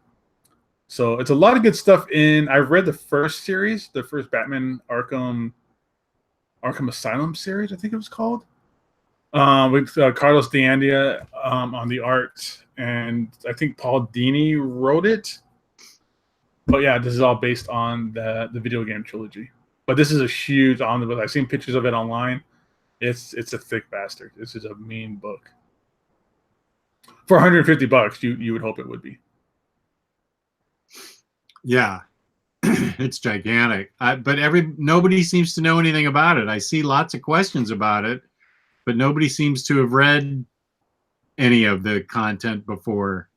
So it's a lot of good stuff in. I've read the first series, the first Batman Arkham Asylum series, I think it was called. With Carlos D'Andia on the art, and I think Paul Dini wrote it. But yeah, this is all based on the video game trilogy. But this is a huge omnibus. I've seen pictures of it online. It's a thick bastard. This is a mean book. For $150, you would hope it would be. Yeah, it's gigantic. But nobody seems to know anything about it. I see lots of questions about it, but nobody seems to have read any of the content before.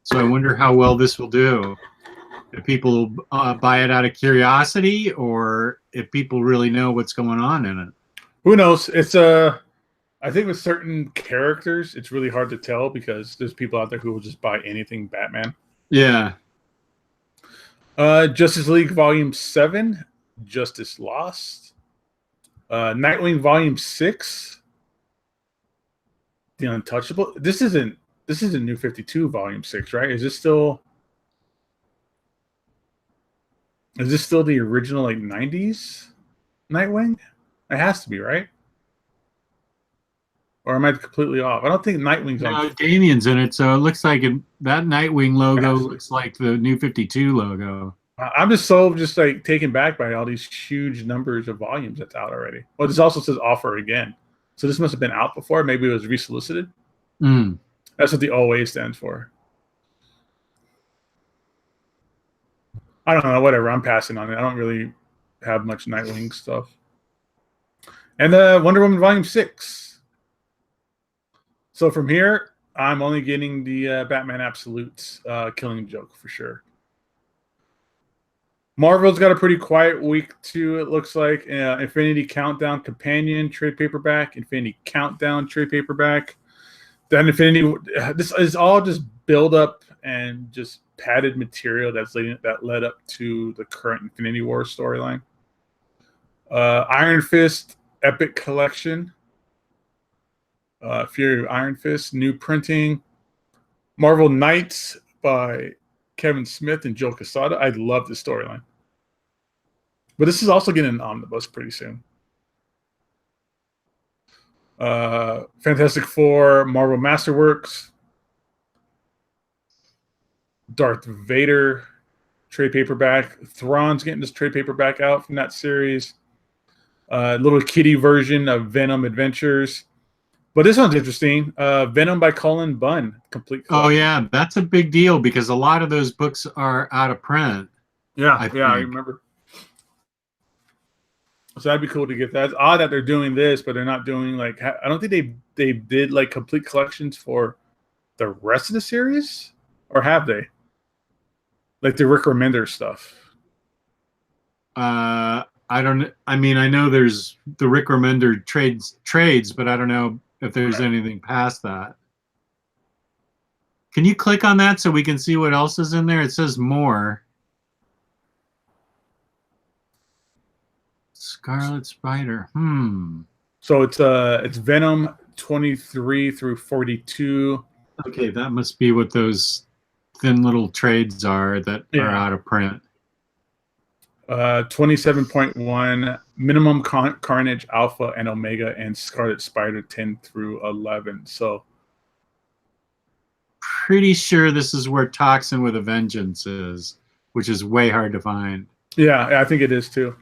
So I wonder how well this will do. If people buy it out of curiosity, or if people really know what's going on in it. Who knows? It's I think with certain characters, it's really hard to tell because there's people out there who will just buy anything Batman. Yeah. Justice League Volume 7, Justice Lost. Nightwing Volume 6, The Untouchable. This isn't New 52 Volume 6, right? Is this still the original, like, 90s Nightwing? It has to be, right? Or am I completely off? I don't think Nightwing's on. No, Damien's in it, so it looks like that Nightwing logo looks like the New 52 logo. I'm just like taken back by all these huge numbers of volumes that's out already. Well, this also says offer again. So this must have been out before. Maybe it was resolicited. That's what the OA stands for. I don't know, whatever. I'm passing on it. I don't really have much Nightwing stuff. And Wonder Woman Volume 6. So from here, I'm only getting the Batman Absolutes Killing Joke for sure. Marvel's got a pretty quiet week too, it looks like. Infinity Countdown Companion trade paperback, Infinity Countdown trade paperback. Then Infinity, this is all just build up and just padded material that led up to the current Infinity War storyline. Iron Fist Epic Collection. Fury of Iron Fist, new printing. Marvel Knights by Kevin Smith and Joe Quesada. I love this storyline. But this is also getting an omnibus pretty soon. Fantastic Four, Marvel Masterworks. Darth Vader trade paperback. Thrawn's getting this trade paperback out from that series. Little kitty version of Venom Adventures. But this one's interesting. Venom by Cullen Bunn. Complete collection. Oh, yeah. That's a big deal because a lot of those books are out of print. Yeah, I remember. So that'd be cool to get that. It's odd that they're doing this, but they're not doing, like, I don't think they did, like, complete collections for the rest of the series. Or have they? Like the Rick Remender stuff. I know there's the Rick Remender trades, but I don't know if there's anything past that. Can you click on that so we can see what else is in there? It says more. Scarlet Spider. So it's Venom 23 through 42. Okay, that must be what those thin little trades are that are out of print. 27.1 Minimum Carnage Alpha and Omega and Scarlet Spider 10 through 11. So pretty sure this is where Toxin with a Vengeance is, which is way hard to find. Yeah, I think it is too.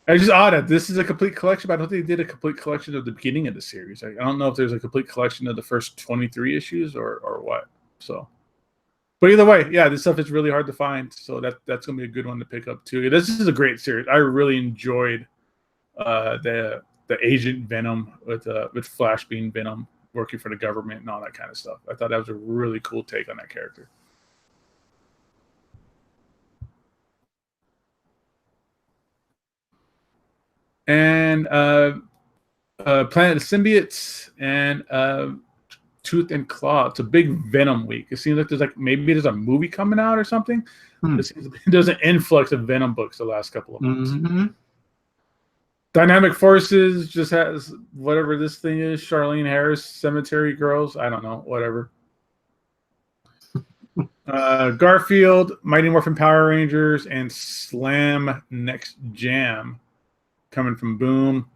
It's just odd that this is a complete collection, but I don't think they did a complete collection of the beginning of the series. I don't know if there's a complete collection of the first 23 issues or what. So, but either way, yeah, this stuff is really hard to find. So that's gonna be a good one to pick up too. This is a great series. I really enjoyed the Agent Venom with Flash being Venom, working for the government and all that kind of stuff. I thought that was a really cool take on that character. And Planet of Symbiotes and Tooth and Claw. It's a big Venom week. It seems like maybe there's a movie coming out or something. There's an influx of Venom books the last couple of months. Dynamic Forces just has whatever this thing is. Charlene Harris, Cemetery Girls. I don't know. Whatever. Garfield, Mighty Morphin Power Rangers, and Slam Next Jam coming from Boom.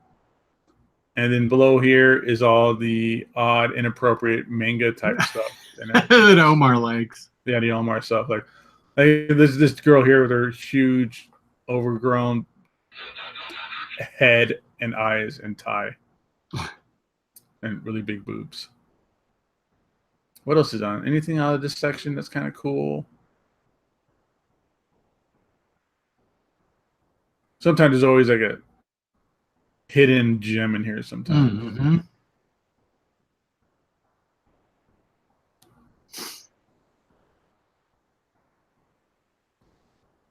And then below here is all the odd, inappropriate manga type stuff. That Omar likes. Yeah, the Omar stuff. Like there's this girl here with her huge, overgrown head and eyes and tie, and really big boobs. What else is on? Anything out of this section that's kind of cool? Sometimes there's always like a hidden gem in here sometimes. Mm-hmm.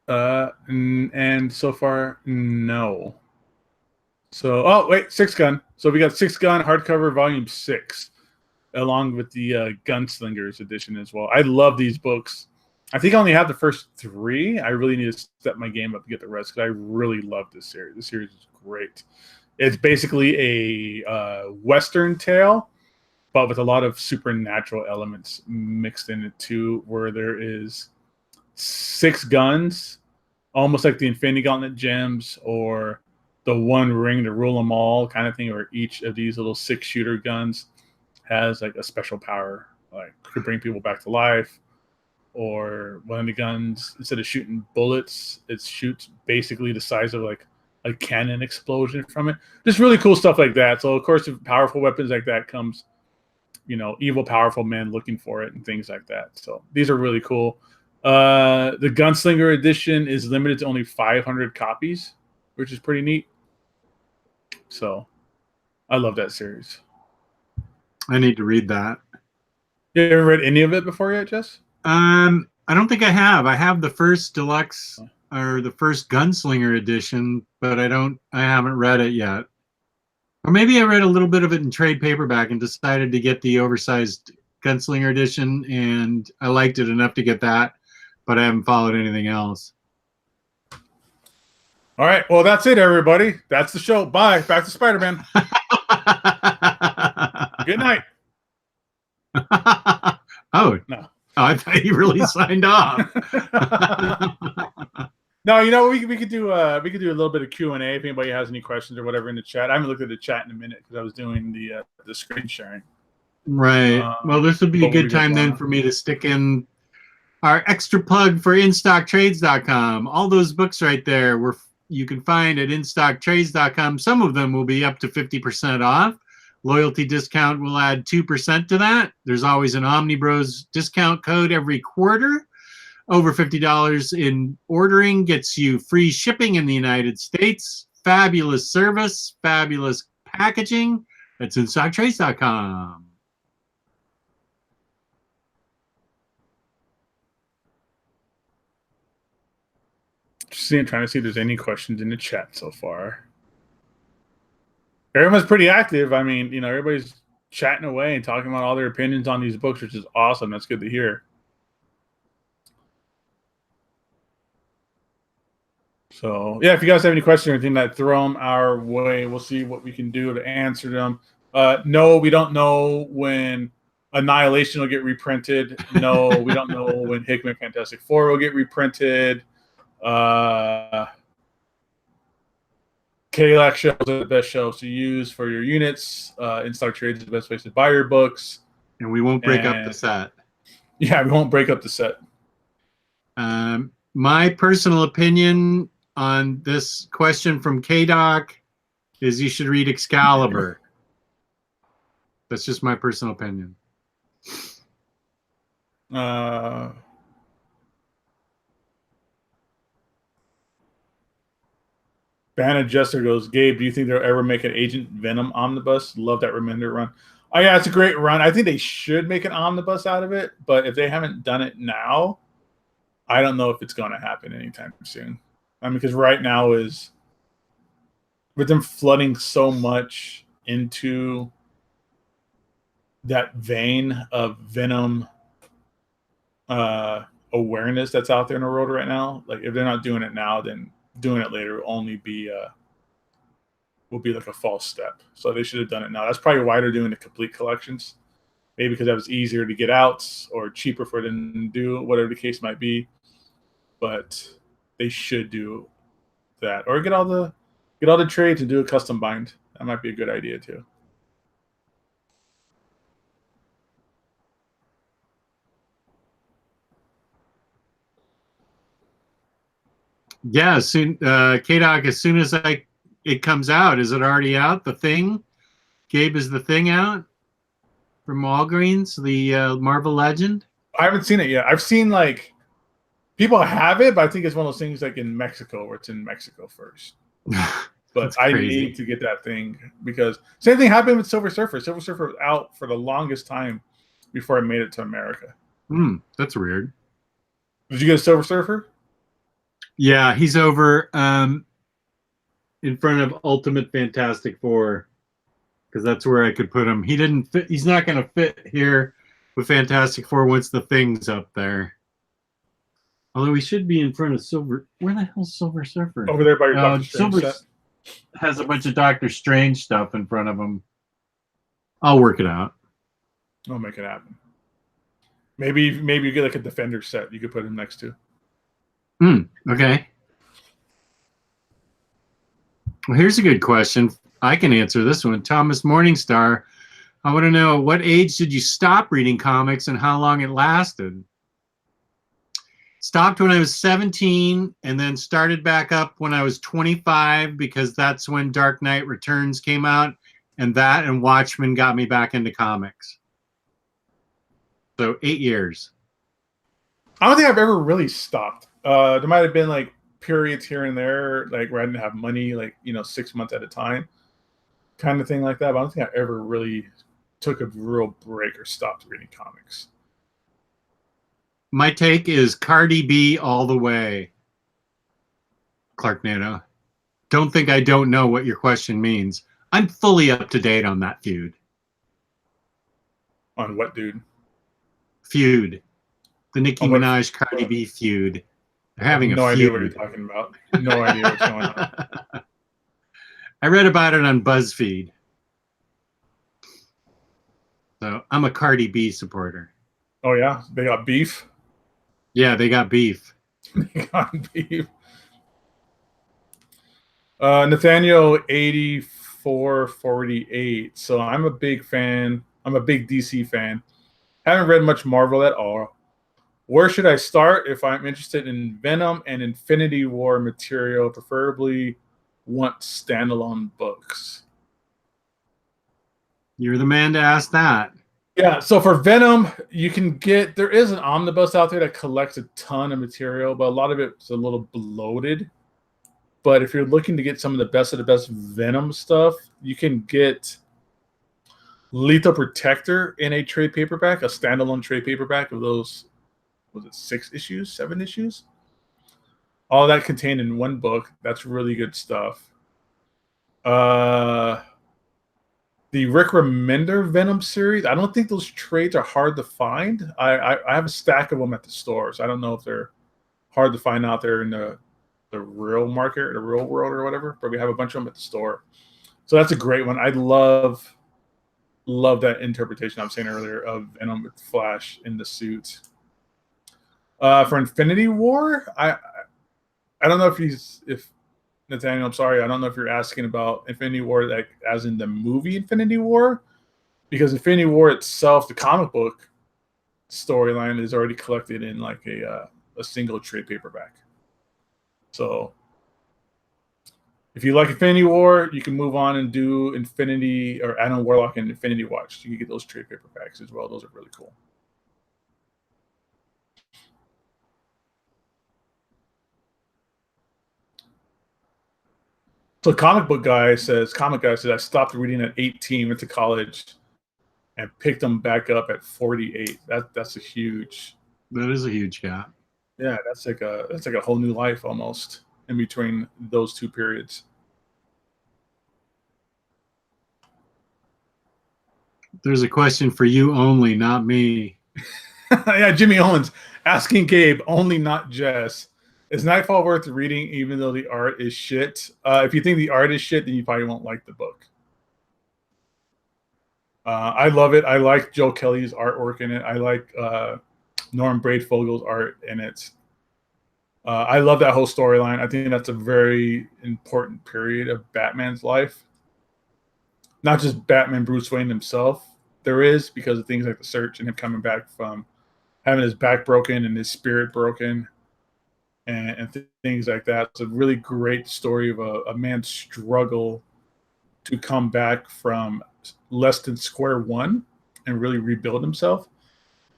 And so far, no. So, oh, wait, Six Gun. So we got Six Gun hardcover volume 6, along with the Gunslingers edition as well. I love these books. I think I only have the first 3. I really need to step my game up to get the rest because I really love this series. This series is great. It's basically a Western tale, but with a lot of supernatural elements mixed in it too, where there is 6 guns, almost like the Infinity Gauntlet gems or the One Ring to rule them all kind of thing, where each of these little 6-shooter guns has like a special power, like could bring people back to life. Or one of the guns, instead of shooting bullets, it shoots basically the size of like a cannon explosion from it. Just really cool stuff like that. So of course, with powerful weapons like that comes, evil, powerful men looking for it and things like that. So these are really cool. The Gunslinger edition is limited to only 500 copies, which is pretty neat. So I love that series. I need to read that. You haven't read any of it before yet, Jess? I don't think I have. I have the first deluxe or the first Gunslinger edition, but I haven't read it yet. Or maybe I read a little bit of it in trade paperback and decided to get the oversized Gunslinger edition, and I liked it enough to get that, but I haven't followed anything else. All right. Well, that's it, everybody. That's the show. Bye. Back to Spider-Man. Good night. Oh, no. Oh, I thought you really signed off. No, we could do a little bit of Q&A if anybody has any questions or whatever in the chat. I haven't looked at the chat in a minute because I was doing the screen sharing. Right. Well, this would be a good time then for me to stick in our extra plug for InStockTrades.com. All those books right there you can find at InStockTrades.com. Some of them will be up to 50% off. Loyalty discount will add 2% to that. There's always an OmniBros discount code every quarter. Over $50 in ordering gets you free shipping in the United States. Fabulous service, fabulous packaging. That's InStockTrades.com. Trying to see if there's any questions in the chat so far. Everyone's pretty active. I mean, everybody's chatting away and talking about all their opinions on these books, which is awesome. That's good to hear. So, yeah, if you guys have any questions or anything, throw them our way. We'll see what we can do to answer them. No, we don't know when Annihilation will get reprinted. No, we don't know when Hickman Fantastic Four will get reprinted. KLAC shows are the best shows to use for your units. In-stock trades is the best place to buy your books. And we won't break up the set. Yeah, we won't break up the set. My personal opinion on this question from K-Doc is you should read Excalibur. That's just my personal opinion. Banner Jester goes, Gabe, do you think they'll ever make an Agent Venom omnibus? Love that Remender run. Oh, yeah, it's a great run. I think they should make an omnibus out of it, but if they haven't done it now, I don't know if it's going to happen anytime soon. I mean, because right now is with them flooding so much into that vein of Venom awareness that's out there in the world right now. Like, if they're not doing it now, then doing it later will only be like a false step. So they should have done it now. That's probably why they're doing the complete collections. maybe because that was easier to get out or cheaper for them to do, whatever the case might be. But they should do that, or get all the trades and do a custom bind. That might be a good idea too. Yeah, soon, K-Doc, as soon as it comes out, is it already out? The Thing? Gabe, is The Thing out? From Walgreens, the Marvel Legend? I haven't seen it yet. I've seen, like, people have it, but I think it's one of those things like in Mexico, where it's in Mexico first. But I need to get that thing, because same thing happened with Silver Surfer. Silver Surfer was out for the longest time before it made it to America. That's weird. Did you get a Silver Surfer? Yeah, he's over in front of Ultimate Fantastic Four, because that's where I could put him. He didn't fit. He's not going to fit here with Fantastic Four once the Thing's up there. Although he should be in front of Silver. Where the hell's Silver Surfer? Over there by your Doctor Strange Silver set. Has a bunch of Doctor Strange stuff in front of him. I'll work it out. I'll make it happen. Maybe you get like a Defender set you could put him next to. Okay. Well, here's a good question. I can answer this one. Thomas Morningstar, I want to know, what age did you stop reading comics and how long it lasted? Stopped when I was 17 and then started back up when I was 25, because that's when Dark Knight Returns came out, and that and Watchmen got me back into comics. So 8 years. I don't think I've ever really stopped. There might have been like periods here and there, like where I didn't have money, like 6 months at a time, kind of thing like that. But I don't think I ever really took a real break or stopped reading comics. My take is Cardi B all the way. Clark Nato. Don't think I don't know what your question means. I'm fully up to date on that feud. On what, dude? Feud. The Nicki Minaj Cardi B feud. They're having a feud. No idea what you're talking about. No idea what's going on. I read about it on BuzzFeed. So I'm a Cardi B supporter. Oh yeah? They got beef? Yeah, they got beef. They got beef. Nathaniel 8448. So I'm a big fan. I'm a big DC fan. Haven't read much Marvel at all. Where should I start if I'm interested in Venom and Infinity War material? Preferably want standalone books. You're the man to ask that. Yeah, so for Venom, you can get, there is an omnibus out there that collects a ton of material, but a lot of it's a little bloated. But if you're looking to get some of the best Venom stuff, you can get Lethal Protector in a trade paperback, a standalone trade paperback of those, was it 6 issues, 7 issues? All that contained in one book. That's really good stuff. The Rick Remender Venom series, I don't think those trades are hard to find. I have a stack of them at the store, so I don't know if they're hard to find out there in the real market or the real world or whatever, but we have a bunch of them at the store. So that's a great one. I love that interpretation I was saying earlier of Venom with Flash in the suit. For Infinity War, I don't know if Nathaniel, I'm sorry, I don't know if you're asking about Infinity War like as in the movie Infinity War, because Infinity War itself, the comic book storyline, is already collected in like a single trade paperback. So if you like Infinity War, you can move on and do Infinity or Adam Warlock and Infinity Watch. You can get those trade paperbacks as well. Those are really cool. So comic guy says, I stopped reading at 18, went to college, and picked them back up at 48. That's a huge. That is a huge gap. Yeah, that's like a whole new life almost in between those two periods. There's a question for you only, not me. Yeah, Jimmy Owens asking Gabe, only not Jess. Is Nightfall worth reading even though the art is shit? If you think the art is shit, then you probably won't like the book. I love it. I like Joe Kelly's artwork in it. I like Norm Braidfogel's art in it. I love that whole storyline. I think that's a very important period of Batman's life. Not just Batman Bruce Wayne himself. There is, because of things like the search and him coming back from having his back broken and his spirit broken and things like that. It's a really great story of a man's struggle to come back from less than square one and really rebuild himself.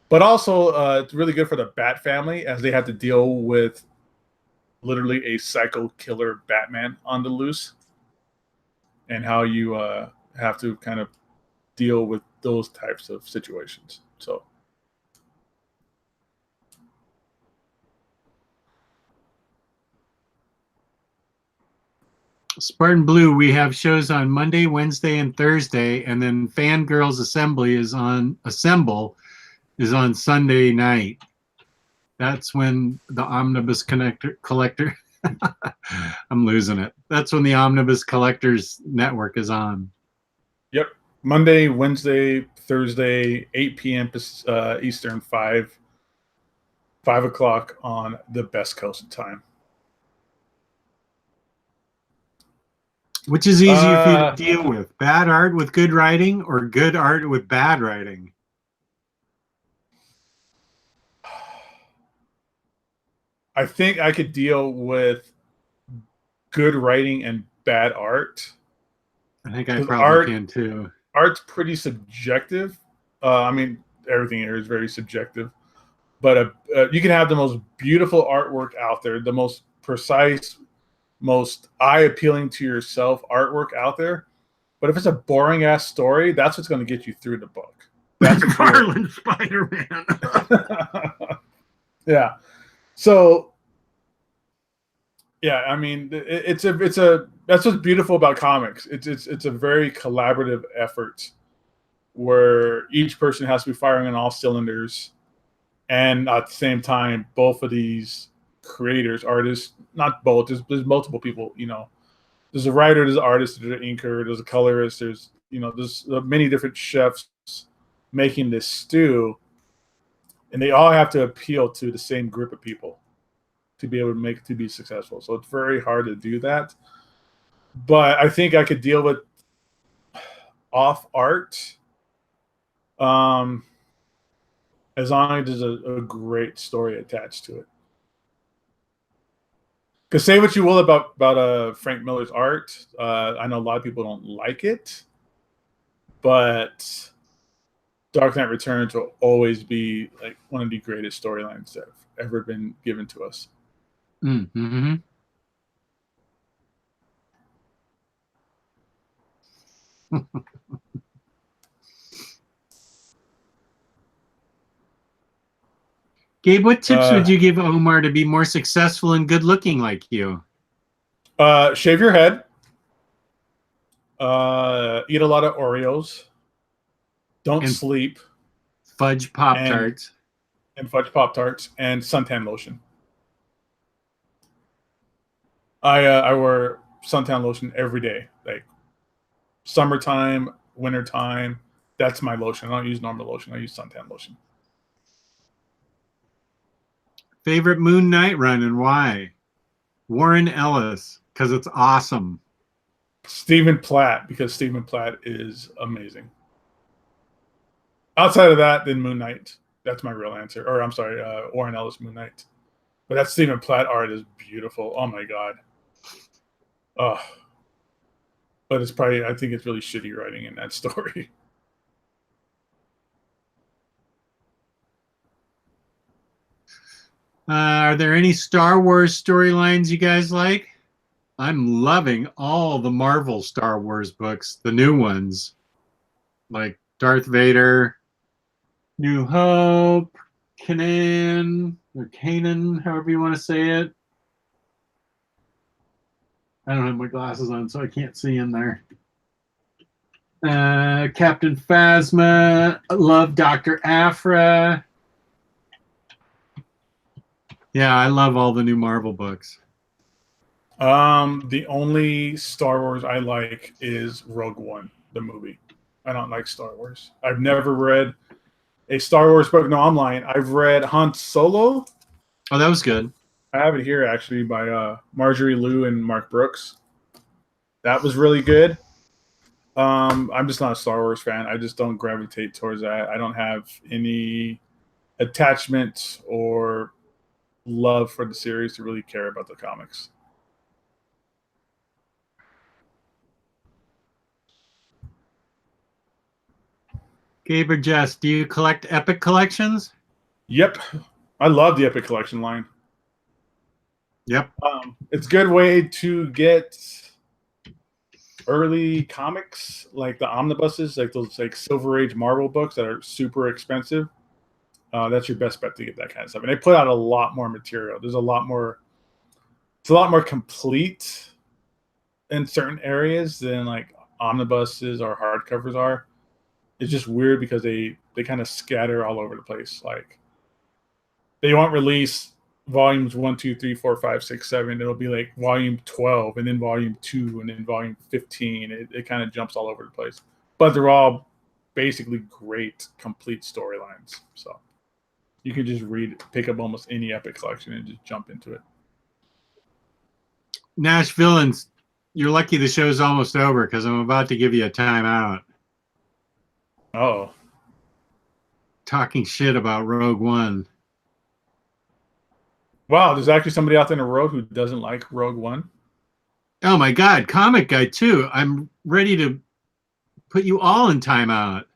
But also, it's really good for the Bat family as they have to deal with literally a psycho killer Batman on the loose, and how you have to kind of deal with those types of situations. So, Spartan Blue, we have shows on Monday, Wednesday, and Thursday, and then Fangirlz Assemble is on Sunday night. That's when the Omnibus Collector I'm losing it. That's when the Omnibus Collectors Network is on. Yep. Monday, Wednesday, Thursday, 8 p.m. Eastern, 5 o'clock on the Best Coast time. Which is easier for you to deal with? Bad art with good writing, or good art with bad writing? I think I could deal with good writing and bad art. I think I probably can too. Art's pretty subjective. I mean, everything here is very subjective. But you can have the most beautiful artwork out there, the most precise, most eye-appealing to yourself artwork out there. But if it's a boring-ass story, that's what's going to get you through the book. That's Garland Spider-Man. Yeah. So, yeah, I mean, it's a that's what's beautiful about comics. It's a very collaborative effort where each person has to be firing on all cylinders, and at the same time, both of these creators, artists, not both, there's multiple people. You know, there's a writer, there's an artist, there's an inker, there's a colorist, there's many different chefs making this stew. And they all have to appeal to the same group of people to be able to be successful. So it's very hard to do that. But I think I could deal with off art, as long as there's a great story attached to it. Because say what you will about Frank Miller's art, I know a lot of people don't like it, but Dark Knight Returns will always be like one of the greatest storylines that have ever been given to us. Mm-hmm. Gabe, what tips would you give Omar to be more successful and good looking like you? Shave your head. Eat a lot of Oreos. Don't sleep. Fudge Pop-Tarts. And fudge Pop-Tarts and suntan lotion. I wear suntan lotion every day. Like summertime, wintertime. That's my lotion. I don't use normal lotion. I use suntan lotion. Favorite Moon Knight run and why? Warren Ellis, because it's awesome. Stephen Platt, because Stephen Platt is amazing. Outside of that, then Moon Knight. That's my real answer. Or I'm sorry, Warren Ellis Moon Knight. But that Stephen Platt art is beautiful. Oh my god. Oh. But it's probably, I think it's really shitty writing in that story. Are there any Star Wars storylines you guys like? I'm loving all the Marvel Star Wars books, the new ones, like Darth Vader, New Hope, Kanan, or Kanan, however you want to say it. I don't have my glasses on, so I can't see in there. Captain Phasma, love Dr. Aphra. Yeah, I love all the new Marvel books. The only Star Wars I like is Rogue One, the movie. I don't like Star Wars. I've never read a Star Wars book. No, I'm lying. I've read Han Solo. Oh, that was good. I have it here actually by Marjorie Liu and Mark Brooks. That was really good. I'm just not a Star Wars fan. I just don't gravitate towards that. I don't have any attachment or love for the series to really care about the comics. Gabe or Jess, do you collect Epic collections? Yep. I love the Epic Collection line. Yep. It's a good way to get early comics, like the omnibuses, like those like Silver Age Marvel books that are super expensive. That's your best bet to get that kind of stuff. And they put out a lot more material. There's a lot more. It's a lot more complete in certain areas than like omnibuses or hardcovers are. It's just weird because they kind of scatter all over the place. Like they won't release volumes 1, 2, 3, 4, 5, 6, 7. It'll be like volume 12 and then volume 2 and then volume 15. It kind of jumps all over the place. But they're all basically great, complete storylines. So you can just pick up almost any Epic collection and just jump into it. Nash Villains, you're lucky the show's almost over because I'm about to give you a timeout. Oh. Talking shit about Rogue One. Wow, there's actually somebody out there in the world who doesn't like Rogue One. Oh my God, Comic Guy too. I'm ready to put you all in timeout.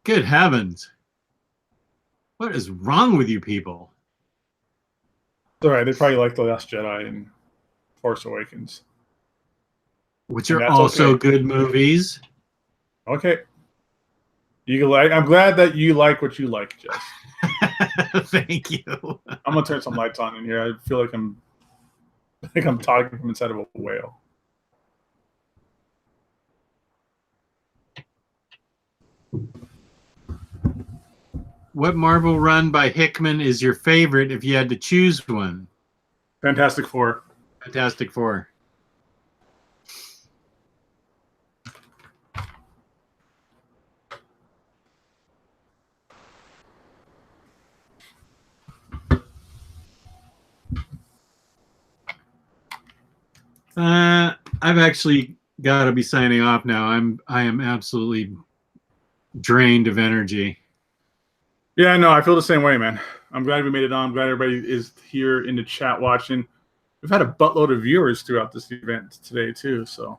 Good heavens. What is wrong with you people? It's all right. They probably like The Last Jedi and Force Awakens. Which are also okay. good movies. Okay. You can like. I'm glad that you like what you like, Jess. Thank you. I'm gonna turn some lights on in here. I feel like I'm talking from inside of a whale. What Marvel run by Hickman is your favorite if you had to choose one? Fantastic Four. Fantastic Four. I've actually got to be signing off now. I am absolutely drained of energy. Yeah, no, I feel the same way, man. I'm glad we made it on. I'm glad everybody is here in the chat watching. We've had a buttload of viewers throughout this event today too. So,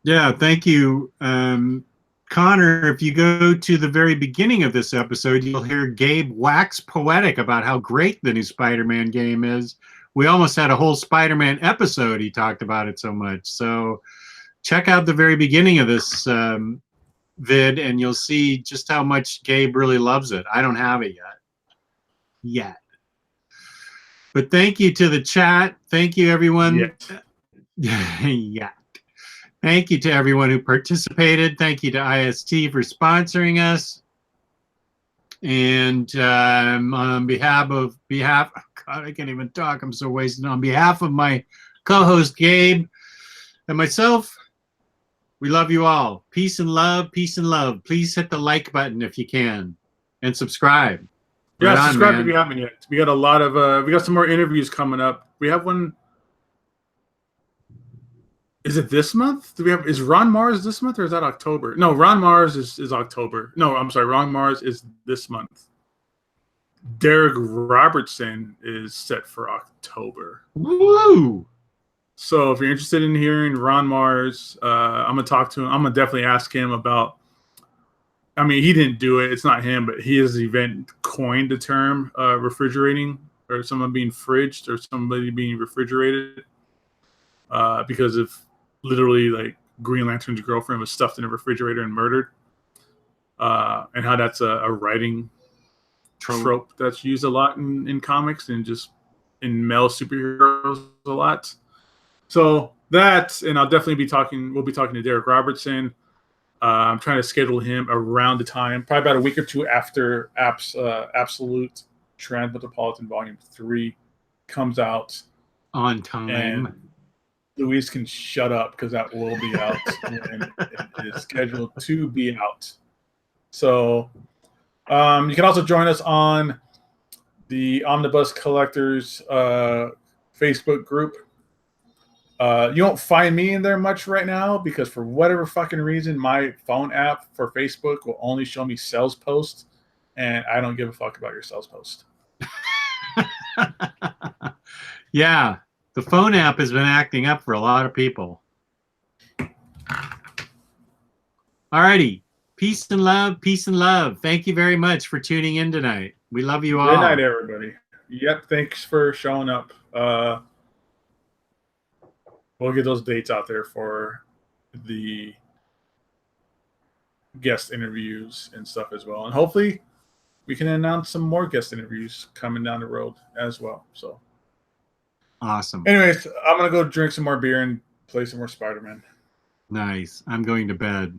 yeah, thank you, Connor. If you go to the very beginning of this episode, you'll hear Gabe wax poetic about how great the new Spider-Man game is. We almost had a whole Spider-Man episode. He talked about it so much. So check out the very beginning of this vid, and you'll see just how much Gabe really loves it. I don't have it yet. But thank you to the chat. Thank you, everyone. Yeah. Thank you to everyone who participated. Thank you to IST for sponsoring us. And on behalf, God, I can't even talk. I'm so wasted. On behalf of my co-host Gabe and myself, we love you all. Peace and love. Peace and love. Please hit the like button if you can, and subscribe. Yeah, Right subscribe on, if you haven't yet. We got a lot of we got some more interviews coming up. We have one. Is it this month? Is Ron Mars this month or is that October? No, Ron Mars is October. No, I'm sorry, Ron Mars is this month. Derek Robertson is set for October. Woo! So if you're interested in hearing Ron Mars, I'm gonna talk to him. I'm gonna definitely ask him about. I mean, he didn't do it. It's not him, but his event coined the term refrigerating, or someone being fridged, or somebody being refrigerated, because of literally like Green Lantern's girlfriend was stuffed in a refrigerator and murdered, and how that's a writing trope that's used a lot in comics and just in male superheroes a lot. So that, and I'll definitely be talking. We'll be talking to Derek Robertson. I'm trying to schedule him around the time, probably about a week or two after Absolute Transmetropolitan Volume 3 comes out. On time. And Luis can shut up because that will be out when it is scheduled to be out. So you can also join us on the Omnibus Collectors Facebook group. You won't find me in there much right now because for whatever fucking reason, my phone app for Facebook will only show me sales posts, and I don't give a fuck about your sales post. Yeah, the phone app has been acting up for a lot of people. Alrighty. Peace and love. Peace and love. Thank you very much for tuning in tonight. We love you all. Good night, everybody. Yep, thanks for showing up. We'll get those dates out there for the guest interviews and stuff as well. And hopefully we can announce some more guest interviews coming down the road as well. So awesome. Anyways, I'm going to go drink some more beer and play some more Spider-Man. Nice. I'm going to bed.